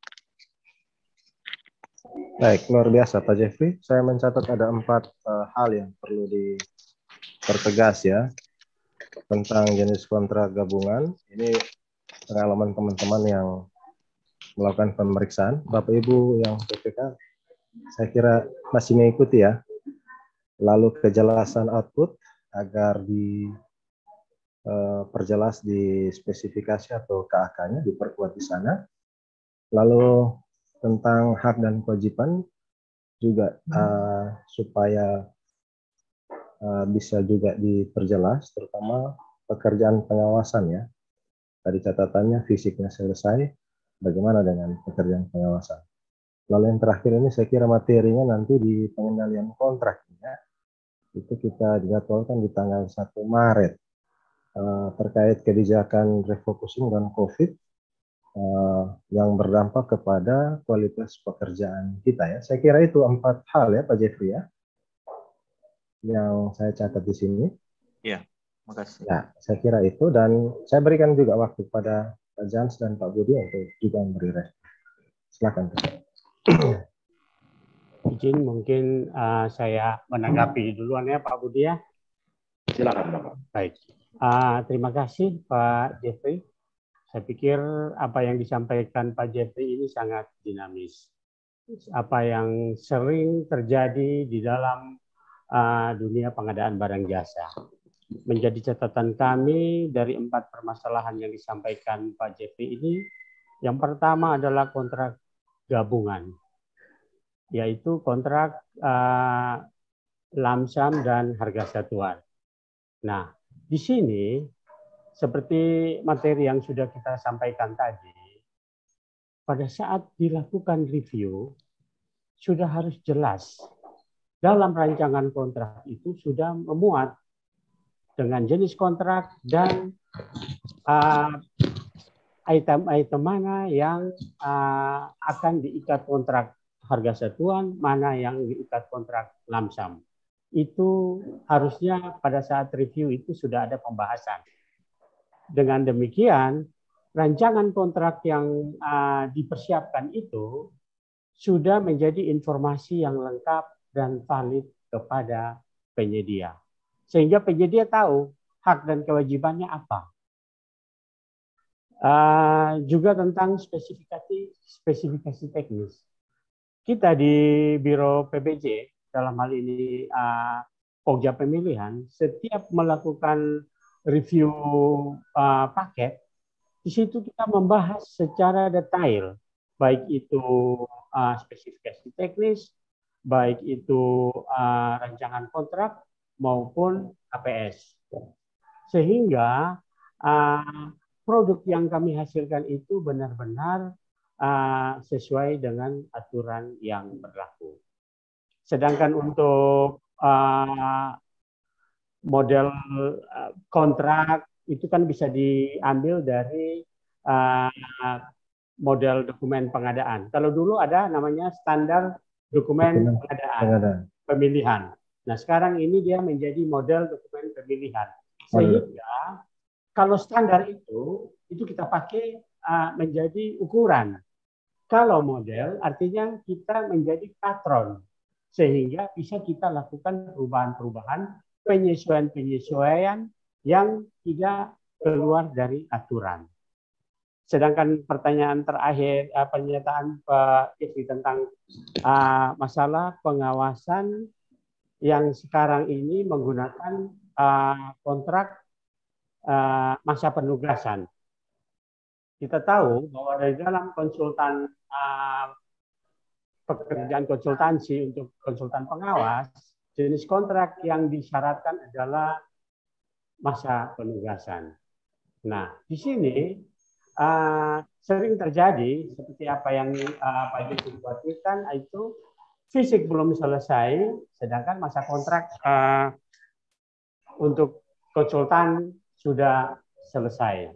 Baik, luar biasa Pak Jeffrey. Saya mencatat ada 4 hal yang perlu dipertegas ya tentang jenis kontrak gabungan. Ini pengalaman teman-teman yang melakukan pemeriksaan. Bapak Ibu yang PPK, saya kira masih mengikuti ya. Lalu kejelasan output agar diperjelas di spesifikasi atau KAK-nya diperkuat di sana. Lalu tentang hak dan kewajiban juga supaya bisa juga diperjelas, terutama pekerjaan pengawasan ya. Tadi catatannya fisiknya selesai, bagaimana dengan pekerjaan pengawasan. Lalu yang terakhir ini saya kira materinya nanti di pengendalian kontraknya, itu kita dijadwalkan di tanggal 1 Maret terkait kebijakan refocusing dan COVID yang berdampak kepada kualitas pekerjaan kita ya. Saya kira itu 4 hal ya Pak Jeffrey ya, yang saya catat di sini. Iya, makasih. Ya, saya kira itu, dan saya berikan juga waktu pada Pak Jans dan Pak Budi untuk juga memberi respon. Silakan. Izin mungkin saya menanggapi duluan ya Pak Budi ya. Silakan Bapak. Baik. Terima kasih Pak Jeffrey. Saya pikir apa yang disampaikan Pak Jeffrey ini sangat dinamis. Apa yang sering terjadi di dalam dunia pengadaan barang jasa. Menjadi catatan kami dari 4 permasalahan yang disampaikan Pak Jeffrey ini, yang pertama adalah kontrak gabungan, yaitu kontrak lamsam dan harga satuan. Nah, di sini seperti materi yang sudah kita sampaikan tadi, pada saat dilakukan review, sudah harus jelas. Dalam rancangan kontrak itu sudah memuat dengan jenis kontrak dan item-item mana yang akan diikat kontrak harga satuan, mana yang diikat kontrak lump sum. Itu harusnya pada saat review itu sudah ada pembahasan. Dengan demikian, rancangan kontrak yang dipersiapkan itu sudah menjadi informasi yang lengkap dan valid kepada penyedia. Sehingga penyedia tahu hak dan kewajibannya apa. Juga tentang spesifikasi teknis. Kita di Biro PBJ, dalam hal ini Pokja Pemilihan, setiap melakukan review paket, di situ kita membahas secara detail, baik itu spesifikasi teknis, baik itu rancangan kontrak maupun APS. Sehingga produk yang kami hasilkan itu benar-benar sesuai dengan aturan yang berlaku. Sedangkan untuk model kontrak itu kan bisa diambil dari model dokumen pengadaan. Kalau dulu ada namanya standar dokumen pengadaan pemilihan. Nah, sekarang ini dia menjadi model dokumen pemilihan. Sehingga kalau standar itu kita pakai menjadi ukuran. Kalau model artinya kita menjadi patron. Sehingga bisa kita lakukan perubahan-perubahan, penyesuaian-penyesuaian yang tidak keluar dari aturan. Sedangkan pertanyaan terakhir, pernyataan Pak Ifri tentang masalah pengawasan yang sekarang ini menggunakan kontrak masa penugasan. Kita tahu bahwa dari dalam konsultan pekerjaan konsultansi untuk konsultan pengawas, jenis kontrak yang disyaratkan adalah masa penugasan. Nah, di sini sering terjadi seperti apa yang Pak Jepri khawatirkan, itu fisik belum selesai, sedangkan masa kontrak untuk konsultan sudah selesai.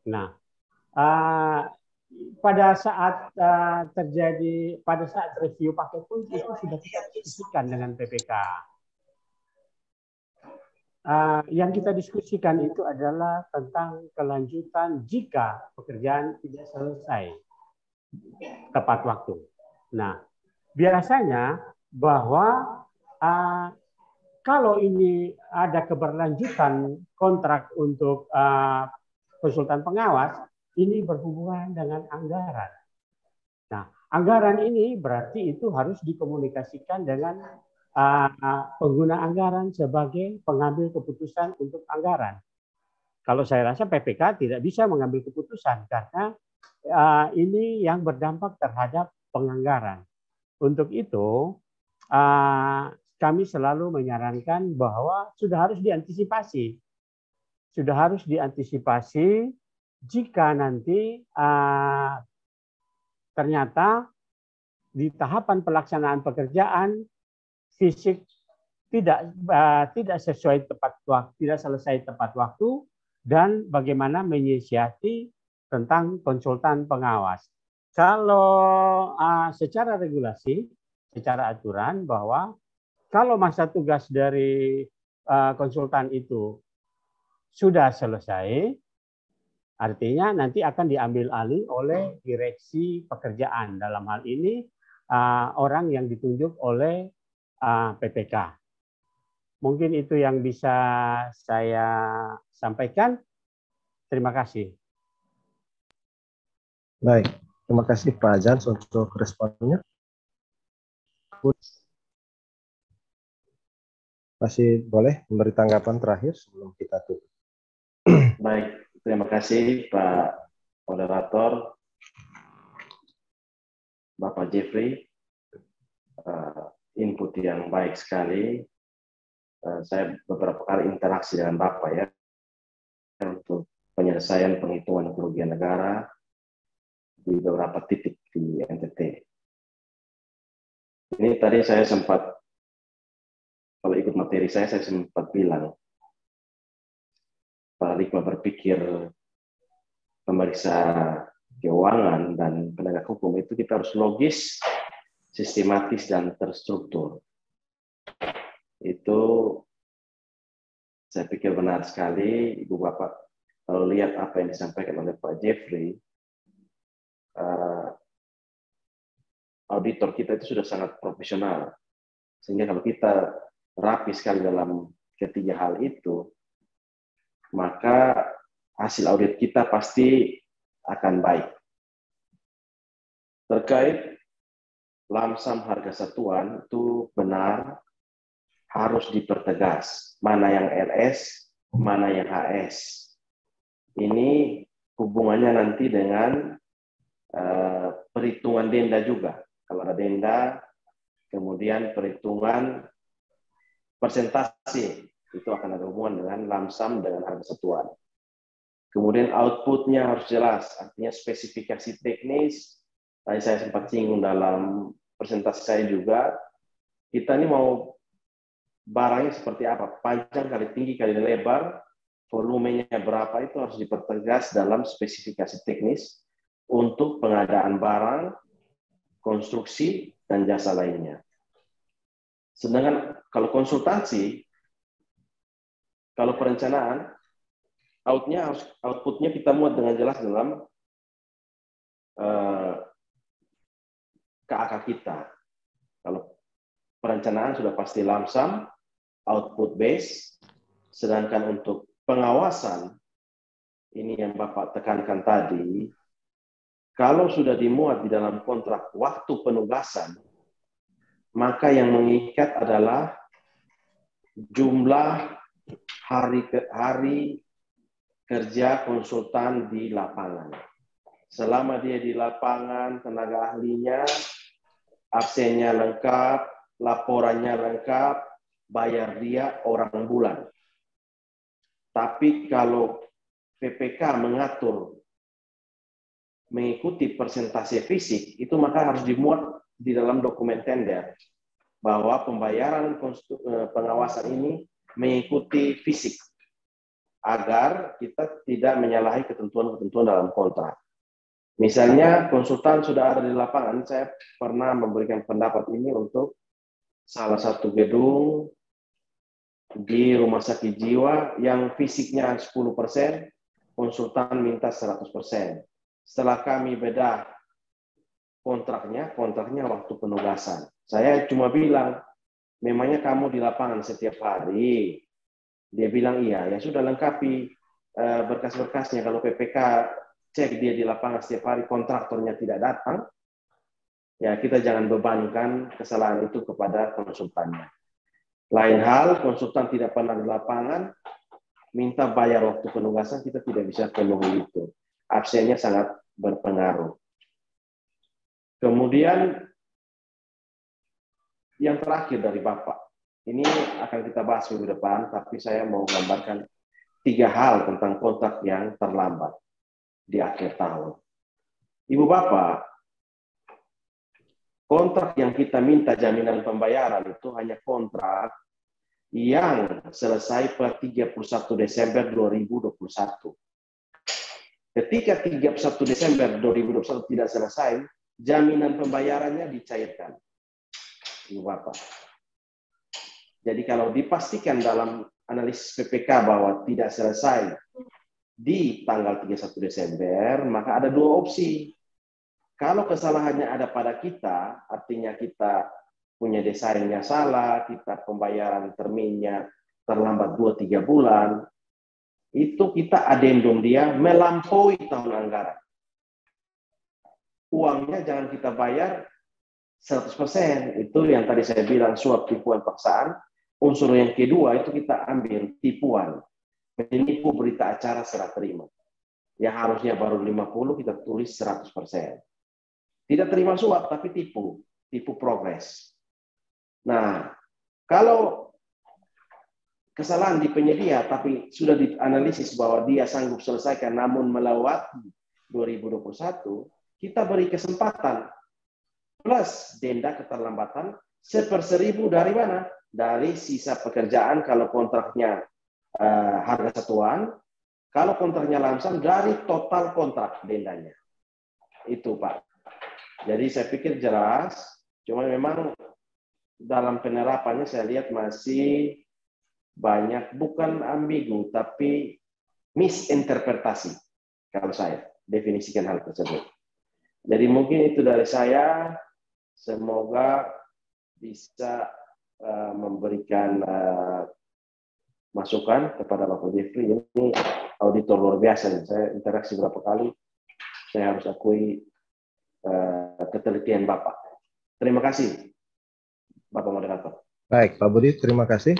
Nah, pada saat pada saat review paket pun itu sudah kita diskusikan dengan PPK. Yang kita diskusikan itu adalah tentang kelanjutan jika pekerjaan tidak selesai tepat waktu. Nah, biasanya bahwa kalau ini ada keberlanjutan kontrak untuk konsultan pengawas, ini berhubungan dengan anggaran. Nah, anggaran ini berarti itu harus dikomunikasikan dengan pengguna anggaran sebagai pengambil keputusan untuk anggaran. Kalau saya rasa PPK tidak bisa mengambil keputusan karena ini yang berdampak terhadap penganggaran. Untuk itu, kami selalu menyarankan bahwa sudah harus diantisipasi. Sudah harus diantisipasi jika nanti ternyata di tahapan pelaksanaan pekerjaan fisik tidak sesuai tepat waktu, tidak selesai tepat waktu, dan bagaimana menyiasati tentang konsultan pengawas. Kalau secara regulasi, secara aturan bahwa kalau masa tugas dari konsultan itu sudah selesai, artinya nanti akan diambil alih oleh direksi pekerjaan. Dalam hal ini orang yang ditunjuk oleh PPK. Mungkin itu yang bisa saya sampaikan. Terima kasih. Baik, terima kasih Pak Jans untuk responnya. Masih boleh memberi tanggapan terakhir sebelum kita tutup. Baik, terima kasih Pak Moderator, Bapak Jeffrey. Input yang baik sekali. Saya beberapa kali interaksi dengan Bapak ya untuk penyelesaian penghitungan kerugian negara di beberapa titik di NTT. Ini tadi saya sempat, kalau ikut materi saya sempat bilang, paradigma berpikir pemeriksa keuangan dan penegak hukum itu kita harus logis, sistematis, dan terstruktur. Itu saya pikir benar sekali, Ibu Bapak. Kalau lihat apa yang disampaikan oleh Pak Jeffrey, auditor kita itu sudah sangat profesional. Sehingga kalau kita rapi sekali dalam ketiga hal itu, maka hasil audit kita pasti akan baik. Terkait lamsam harga satuan, itu benar harus dipertegas. Mana yang LS, mana yang HS. Ini hubungannya nanti dengan perhitungan denda juga. Kalau ada denda, kemudian perhitungan persentase, itu akan ada hubungan dengan lamsam dengan harga satuan. Kemudian outputnya harus jelas, artinya spesifikasi teknis. Tadi saya sempat singgung dalam presentasi saya juga, kita ini mau barangnya seperti apa, panjang kali tinggi kali lebar, volumenya berapa, itu harus dipertegas dalam spesifikasi teknis untuk pengadaan barang, konstruksi, dan jasa lainnya. Sedangkan kalau konsultansi, kalau perencanaan, outputnya kita muat dengan jelas dalam KAK kita. Kalau perencanaan sudah pasti lamsam, output base, sedangkan untuk pengawasan, ini yang Bapak tekankan tadi, kalau sudah dimuat di dalam kontrak waktu penugasan, maka yang mengikat adalah jumlah hari kerja konsultan di lapangan. Selama dia di lapangan, tenaga ahlinya, absennya lengkap, laporannya lengkap, bayar dia orang bulan. Tapi kalau PPK mengatur mengikuti persentase fisik, itu maka harus dimuat di dalam dokumen tender bahwa pembayaran pengawasan ini mengikuti fisik agar kita tidak menyalahi ketentuan-ketentuan dalam kontrak. Misalnya konsultan sudah ada di lapangan, saya pernah memberikan pendapat ini untuk salah satu gedung di rumah sakit jiwa yang fisiknya 10%, konsultan minta 100%. Setelah kami bedah kontraknya waktu penugasan. Saya cuma bilang, memangnya kamu di lapangan setiap hari? Dia bilang iya, ya sudah lengkapi berkas-berkasnya. Kalau PPK cek dia di lapangan setiap hari, kontraktornya tidak datang, ya kita jangan bebankan kesalahan itu kepada konsultannya. Lain hal, konsultan tidak pernah di lapangan, minta bayar waktu penugasan, kita tidak bisa penuhi itu. Absennya sangat berpengaruh. Kemudian, yang terakhir dari Bapak, ini akan kita bahas minggu depan, tapi saya mau gambarkan 3 hal tentang kontrak yang terlambat di akhir tahun. Ibu Bapak, kontrak yang kita minta jaminan pembayaran itu hanya kontrak yang selesai per 31 Desember 2021. Ketika 31 Desember 2021 tidak selesai, jaminan pembayarannya dicairkan. Ibu Bapak. Jadi kalau dipastikan dalam analisis PPK bahwa tidak selesai di tanggal 31 Desember, maka ada 2 opsi. Kalau kesalahannya ada pada kita, artinya kita punya desainnya salah, kita pembayaran terminnya terlambat 2-3 bulan, itu kita adendum dia melampaui tahun anggaran. Uangnya jangan kita bayar 100%. Itu yang tadi saya bilang suap, tipuan, paksaan. Unsur yang kedua itu kita ambil tipuan. Menipu berita acara serah terima. Yang harusnya baru 50, kita tulis 100%. Tidak terima suap, tapi tipu. Tipu progres. Nah, kalau kesalahan di penyedia, tapi sudah dianalisis bahwa dia sanggup selesaikan namun melewati 2021, kita beri kesempatan plus denda keterlambatan 1/1000 dari mana? Dari sisa pekerjaan kalau kontraknya harga satuan, kalau kontraknya lamsam dari total kontrak dendanya. Itu Pak. Jadi saya pikir jelas, cuma memang dalam penerapannya saya lihat masih banyak, bukan ambigu, tapi misinterpretasi kalau saya definisikan hal tersebut. Jadi mungkin itu dari saya, semoga bisa memberikan masukan kepada Bapak Jeffrey. Ini auditor luar biasa. Saya interaksi berapa kali, saya harus akui ketelitian Bapak. Terima kasih, Bapak Moderator. Baik, Pak Budi, terima kasih.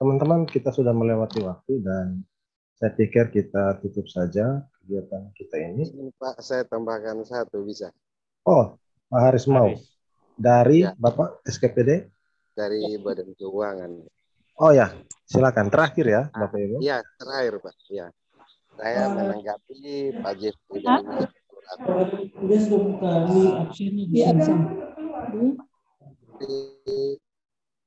Teman-teman, kita sudah melewati waktu dan saya pikir kita tutup saja kegiatan kita ini. Pak, saya tambahkan satu bisa. Oh, Pak Haris mau. Dari ya. Bapak SKPD? Dari Badan Keuangan. Oh ya, silakan. Terakhir ya, Bapak Ibu. Iya, terakhir Pak. Ya. Saya menanggapi Pak Jeffrey dari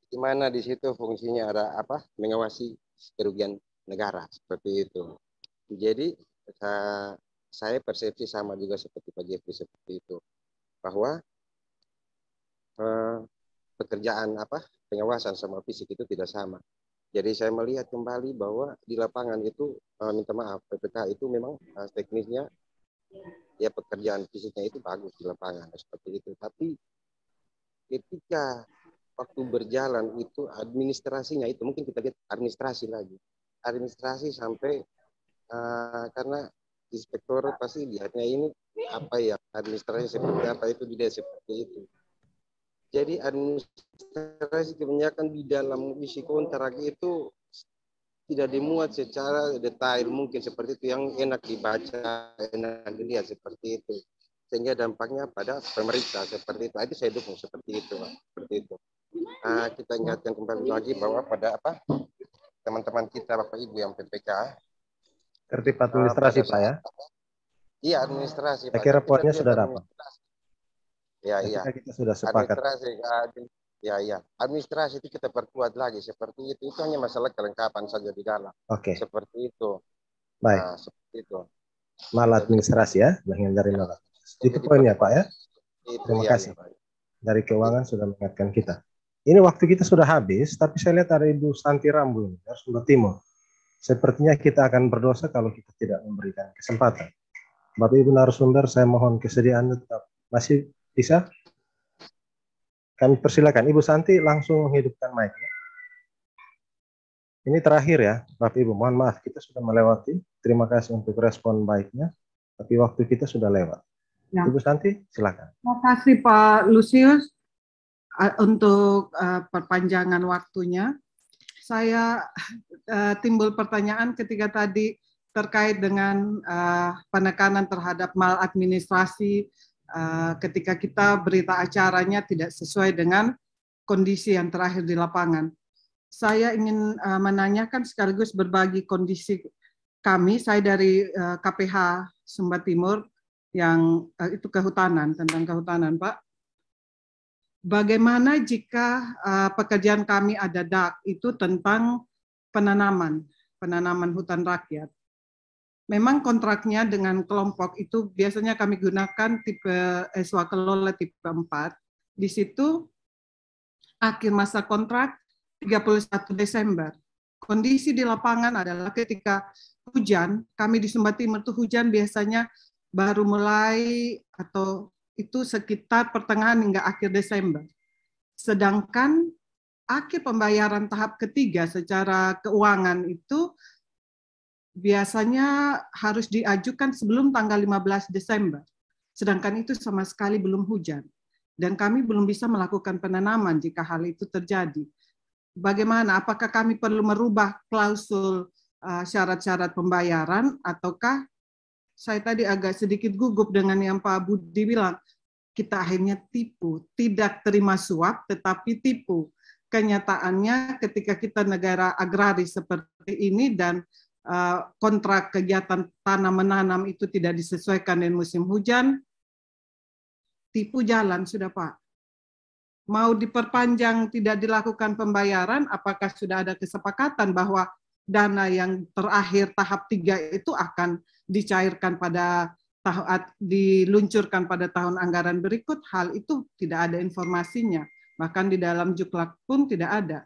di mana di situ fungsinya ada apa? Mengawasi kerugian negara seperti itu. Jadi saya persepsi sama juga seperti Pak Jeffrey seperti itu, bahwa pekerjaan pengawasan sama fisik itu tidak sama. Jadi saya melihat kembali bahwa di lapangan itu minta maaf, PPK itu memang teknisnya ya pekerjaan fisiknya itu bagus di lapangan seperti itu. Tapi ketika waktu berjalan itu administrasinya itu mungkin kita lihat administrasi sampai karena inspektor pasti lihatnya ini apa ya administrasi seperti apa itu tidak seperti itu. Jadi administrasi kebanyakan di dalam isi kontrak itu tidak dimuat secara detail mungkin seperti itu, yang enak dibaca, enak dilihat seperti itu, sehingga dampaknya pada pemeriksa seperti itu. Itu saya dukung seperti itu, Pak. Seperti itu. Kita ingatkan kembali lagi bahwa pada teman-teman kita Bapak Ibu yang PPK tertib administrasi Pak ya. Iya, administrasi. Saya kira reportnya sudah dapat. Ya, iya. Kita sudah sepakat. Administrasi itu kita perkuat lagi seperti itu. Itu hanya masalah kelengkapan saja di dalam. Oke. Seperti itu. Baik. Seperti itu. Maladministrasi ya, menghindari maladministrasi. Itu poinnya Pak ya. Terima kasih. Dari keuangan sudah mengingatkan kita. Ini waktu kita sudah habis, tapi saya lihat ada Ibu Santi Rambu ini, dari Sumber Timur. Sepertinya kita akan berdosa kalau kita tidak memberikan kesempatan. Bapak Ibu narasumber, saya mohon kesediaan tetap masih bisa? Kami persilakan. Ibu Santi langsung menghidupkan mic-nya. Ini terakhir ya, Bapak Ibu. Mohon maaf, kita sudah melewati. Terima kasih untuk respon baiknya. Tapi waktu kita sudah lewat. Ya. Ibu Santi, silakan. Terima kasih Pak Lusius untuk perpanjangan waktunya. Saya timbul pertanyaan ketika tadi terkait dengan penekanan terhadap maladministrasi ketika kita berita acaranya tidak sesuai dengan kondisi yang terakhir di lapangan. Saya ingin menanyakan sekaligus berbagi kondisi kami. Saya dari KPH Sumba Timur yang itu kehutanan, tentang kehutanan Pak. Bagaimana jika pekerjaan kami ada DAK itu tentang penanaman hutan rakyat. Memang kontraknya dengan kelompok itu biasanya kami gunakan tipe swakelola tipe 4. Di situ akhir masa kontrak 31 Desember. Kondisi di lapangan adalah ketika hujan, kami di Sumba Timur itu hujan biasanya baru mulai atau itu sekitar pertengahan hingga akhir Desember. Sedangkan akhir pembayaran tahap ketiga secara keuangan itu biasanya harus diajukan sebelum tanggal 15 Desember. Sedangkan itu sama sekali belum hujan. Dan kami belum bisa melakukan penanaman jika hal itu terjadi. Bagaimana? Apakah kami perlu merubah klausul syarat-syarat pembayaran, ataukah saya tadi agak sedikit gugup dengan yang Pak Budi bilang, kita akhirnya tipu, tidak terima suap tetapi tipu. kenyataannya ketika kita negara agraris seperti ini dan kontrak kegiatan tanam-menanam itu tidak disesuaikan dengan musim hujan, tipu jalan sudah Pak. Mau diperpanjang tidak dilakukan pembayaran, apakah sudah ada kesepakatan bahwa dana yang terakhir tahap 3 itu akan dicairkan pada diluncurkan pada tahun anggaran berikut? Hal itu tidak ada informasinya. Bahkan di dalam Juklak pun tidak ada.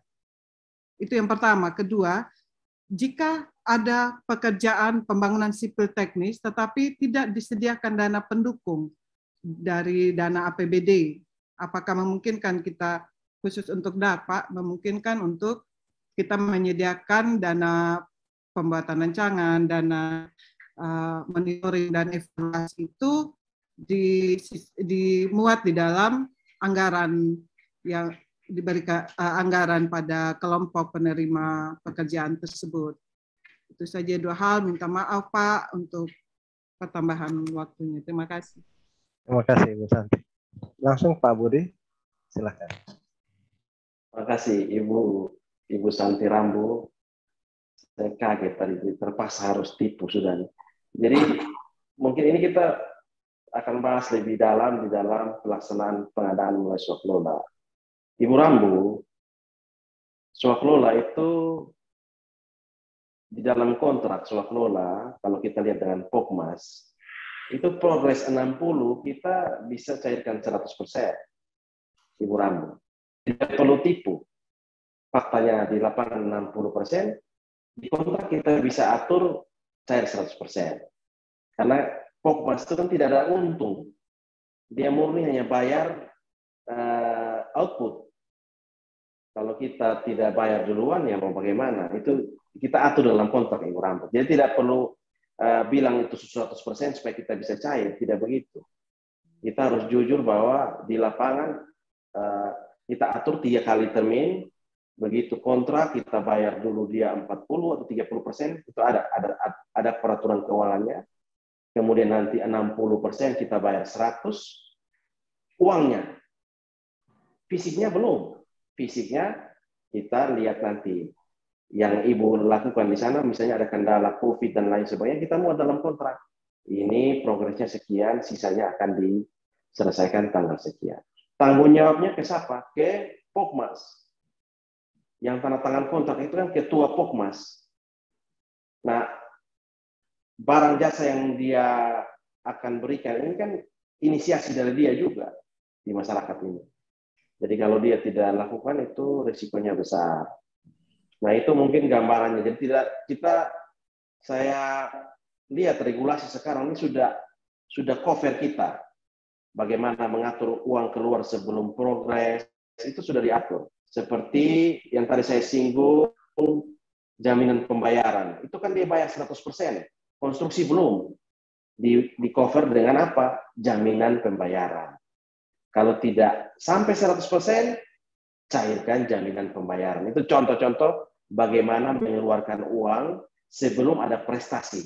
Itu yang pertama. Kedua, jika ada pekerjaan pembangunan sipil teknis tetapi tidak disediakan dana pendukung dari dana APBD, apakah memungkinkan kita khusus untuk DAK, Pak, memungkinkan untuk kita menyediakan dana pembuatan rancangan, dana monitoring dan evaluasi itu dimuat di dalam anggaran yang diberikan anggaran pada kelompok penerima pekerjaan tersebut. Itu saja 2 hal. Minta maaf Pak untuk pertambahan waktunya. Terima kasih. Terima kasih Bu Santi. Langsung Pak Budi, silakan. Terima kasih Ibu Santi Rambo. Saya kaget tadi, terpaksa harus tipu sudah. Jadi mungkin ini kita akan bahas lebih dalam di dalam pelaksanaan pengadaan mulai swaklola. Ibu Rambo, swaklola itu di dalam kontrak swaklola, kalau kita lihat dengan Pokmas, itu progres 60 kita bisa cairkan 100%. Ibu Rambo. Tidak perlu tipu. Faktanya di lapangan 60%, di kontrak kita bisa atur cair 100%. Karena Pokmas itu kan tidak ada untung. Dia murni hanya bayar output. Kalau kita tidak bayar duluan, ya mau bagaimana? Itu kita atur dalam kontrak, Ibu Rambo. Jadi tidak perlu bilang itu 100% supaya kita bisa cair. Tidak begitu. Kita harus jujur bahwa di lapangan kita atur 3 kali termin. Begitu kontrak, kita bayar dulu dia 40 atau 30%. Itu ada peraturan keuangannya. Kemudian nanti 60% kita bayar 100. Uangnya. Fisiknya belum. Fisiknya kita lihat nanti yang Ibu lakukan di sana, misalnya ada kendala COVID dan lain sebagainya, kita muat dalam kontrak. Ini progresnya sekian, sisanya akan diselesaikan tanggal sekian. Tanggung jawabnya ke siapa? Ke Pokmas. Yang tanda tangan kontrak itu kan ketua Pokmas. Nah, barang jasa yang dia akan berikan ini kan inisiasi dari dia juga di masyarakat ini. Jadi kalau dia tidak lakukan itu risikonya besar. Nah itu mungkin gambarannya. Jadi saya lihat regulasi sekarang ini sudah cover kita. Bagaimana mengatur uang keluar sebelum progres itu sudah diatur. Seperti yang tadi saya singgung, jaminan pembayaran. Itu kan dia bayar 100%. Konstruksi belum. Di cover dengan apa? Jaminan pembayaran. Kalau tidak sampai 100%, cairkan jaminan pembayaran. Itu contoh-contoh bagaimana mengeluarkan uang sebelum ada prestasi.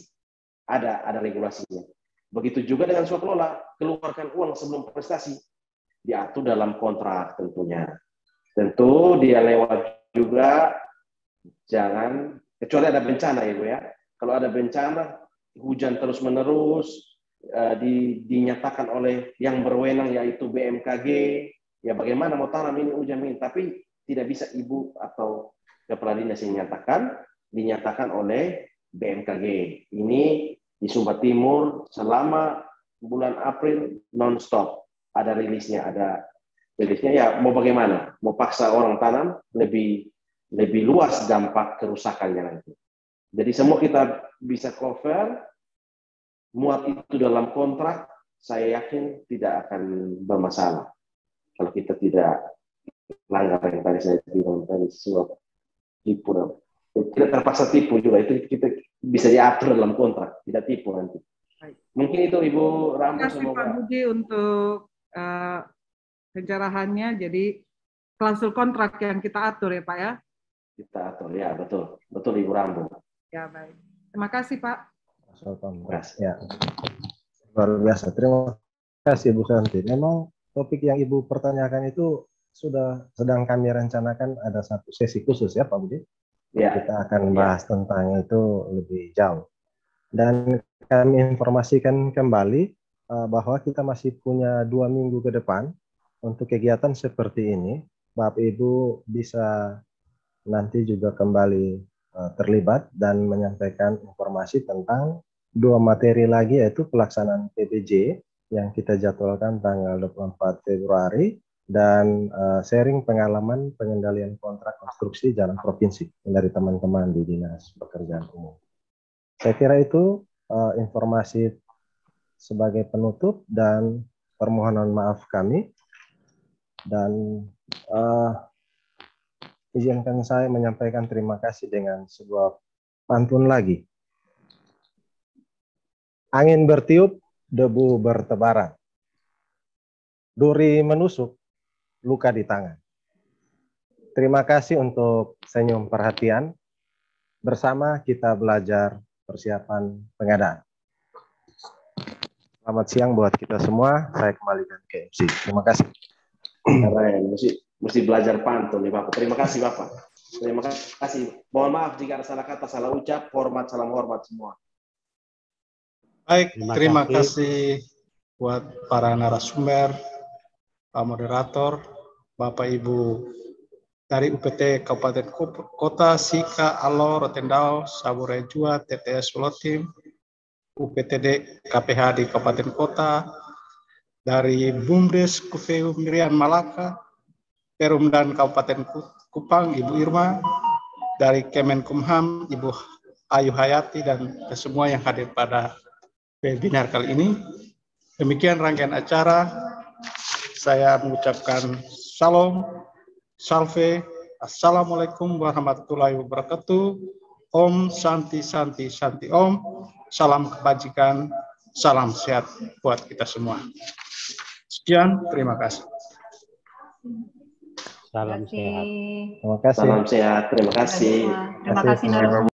Ada regulasinya. Begitu juga dengan swaklola, keluarkan uang sebelum prestasi. Diatur dalam kontrak tentunya. Tentu dia lewat juga, jangan, kecuali ada bencana ya Bu ya. Kalau ada bencana, hujan terus-menerus, dinyatakan oleh yang berwenang yaitu BMKG, ya bagaimana mau tanam ini hujan ini, tapi tidak bisa Ibu atau Kepala Dinas yang dinyatakan oleh BMKG. Ini di Sumba Timur selama bulan April non-stop ada rilisnya, ya mau bagaimana? Mau paksa orang tanam lebih luas dampak kerusakannya nanti. Jadi semua kita bisa cover. Muat itu dalam kontrak, saya yakin tidak akan bermasalah. Kalau kita tidak langgar yang tadi saya bilang tadi, sesuatu tipu. Tidak terpaksa tipu juga, itu kita bisa diatur dalam kontrak, tidak tipu nanti. Mungkin itu Ibu Rambo. Terima kasih Pak Budi untuk pencerahannya. Jadi klausul kontrak yang kita atur ya Pak ya? Kita atur, ya betul. Betul Ibu Rambo. Ya baik. Terima kasih Pak. Ya, luar biasa. Terima kasih Bu Santi. Memang topik yang Ibu pertanyakan itu sedang kami rencanakan ada satu sesi khusus ya Pak Budi. Ya. Kita akan bahas tentang itu lebih jauh. Dan kami informasikan kembali bahwa kita masih punya 2 minggu ke depan untuk kegiatan seperti ini. Bapak Ibu bisa nanti juga kembali terlibat dan menyampaikan informasi tentang 2 materi lagi, yaitu pelaksanaan PBJ yang kita jadwalkan tanggal 24 Februari dan sharing pengalaman pengendalian kontrak konstruksi jalan provinsi dari teman-teman di Dinas Pekerjaan Umum. Saya kira itu informasi sebagai penutup dan permohonan maaf kami, dan izinkan saya menyampaikan terima kasih dengan sebuah pantun lagi. Angin bertiup, debu bertebaran. Duri menusuk, luka di tangan. Terima kasih untuk senyum perhatian. Bersama kita belajar persiapan pengadaan. Selamat siang buat kita semua. Saya kembalikan ke MC. Terima kasih. Keren, mesti belajar pantun nih Bapak. Terima kasih Bapak. Terima kasih. Mohon maaf jika ada salah kata, salah ucap. Hormat, salam hormat semua. Baik, terima kasih buat para narasumber, Pak Moderator, Bapak Ibu dari UPT Kabupaten Kota, Sika, Alo, Rotendao, Saburejua, TTS Solotim, UPTD KPH di Kabupaten Kota, dari Bumdes Kufeu Mirian Malaka, Perumdan Kabupaten Kupang, Ibu Irma, dari Kemenkumham, Ibu Ayu Hayati, dan semua yang hadir pada webinar kali ini. Demikian rangkaian acara. Saya mengucapkan salam, salve, assalamualaikum warahmatullahi wabarakatuh. Om Santi Santi Santi Om. Salam kebajikan, salam sehat buat kita semua. Sekian, terima kasih. Salam sehat. Terima kasih. Salam sehat, terima kasih. Terima kasih.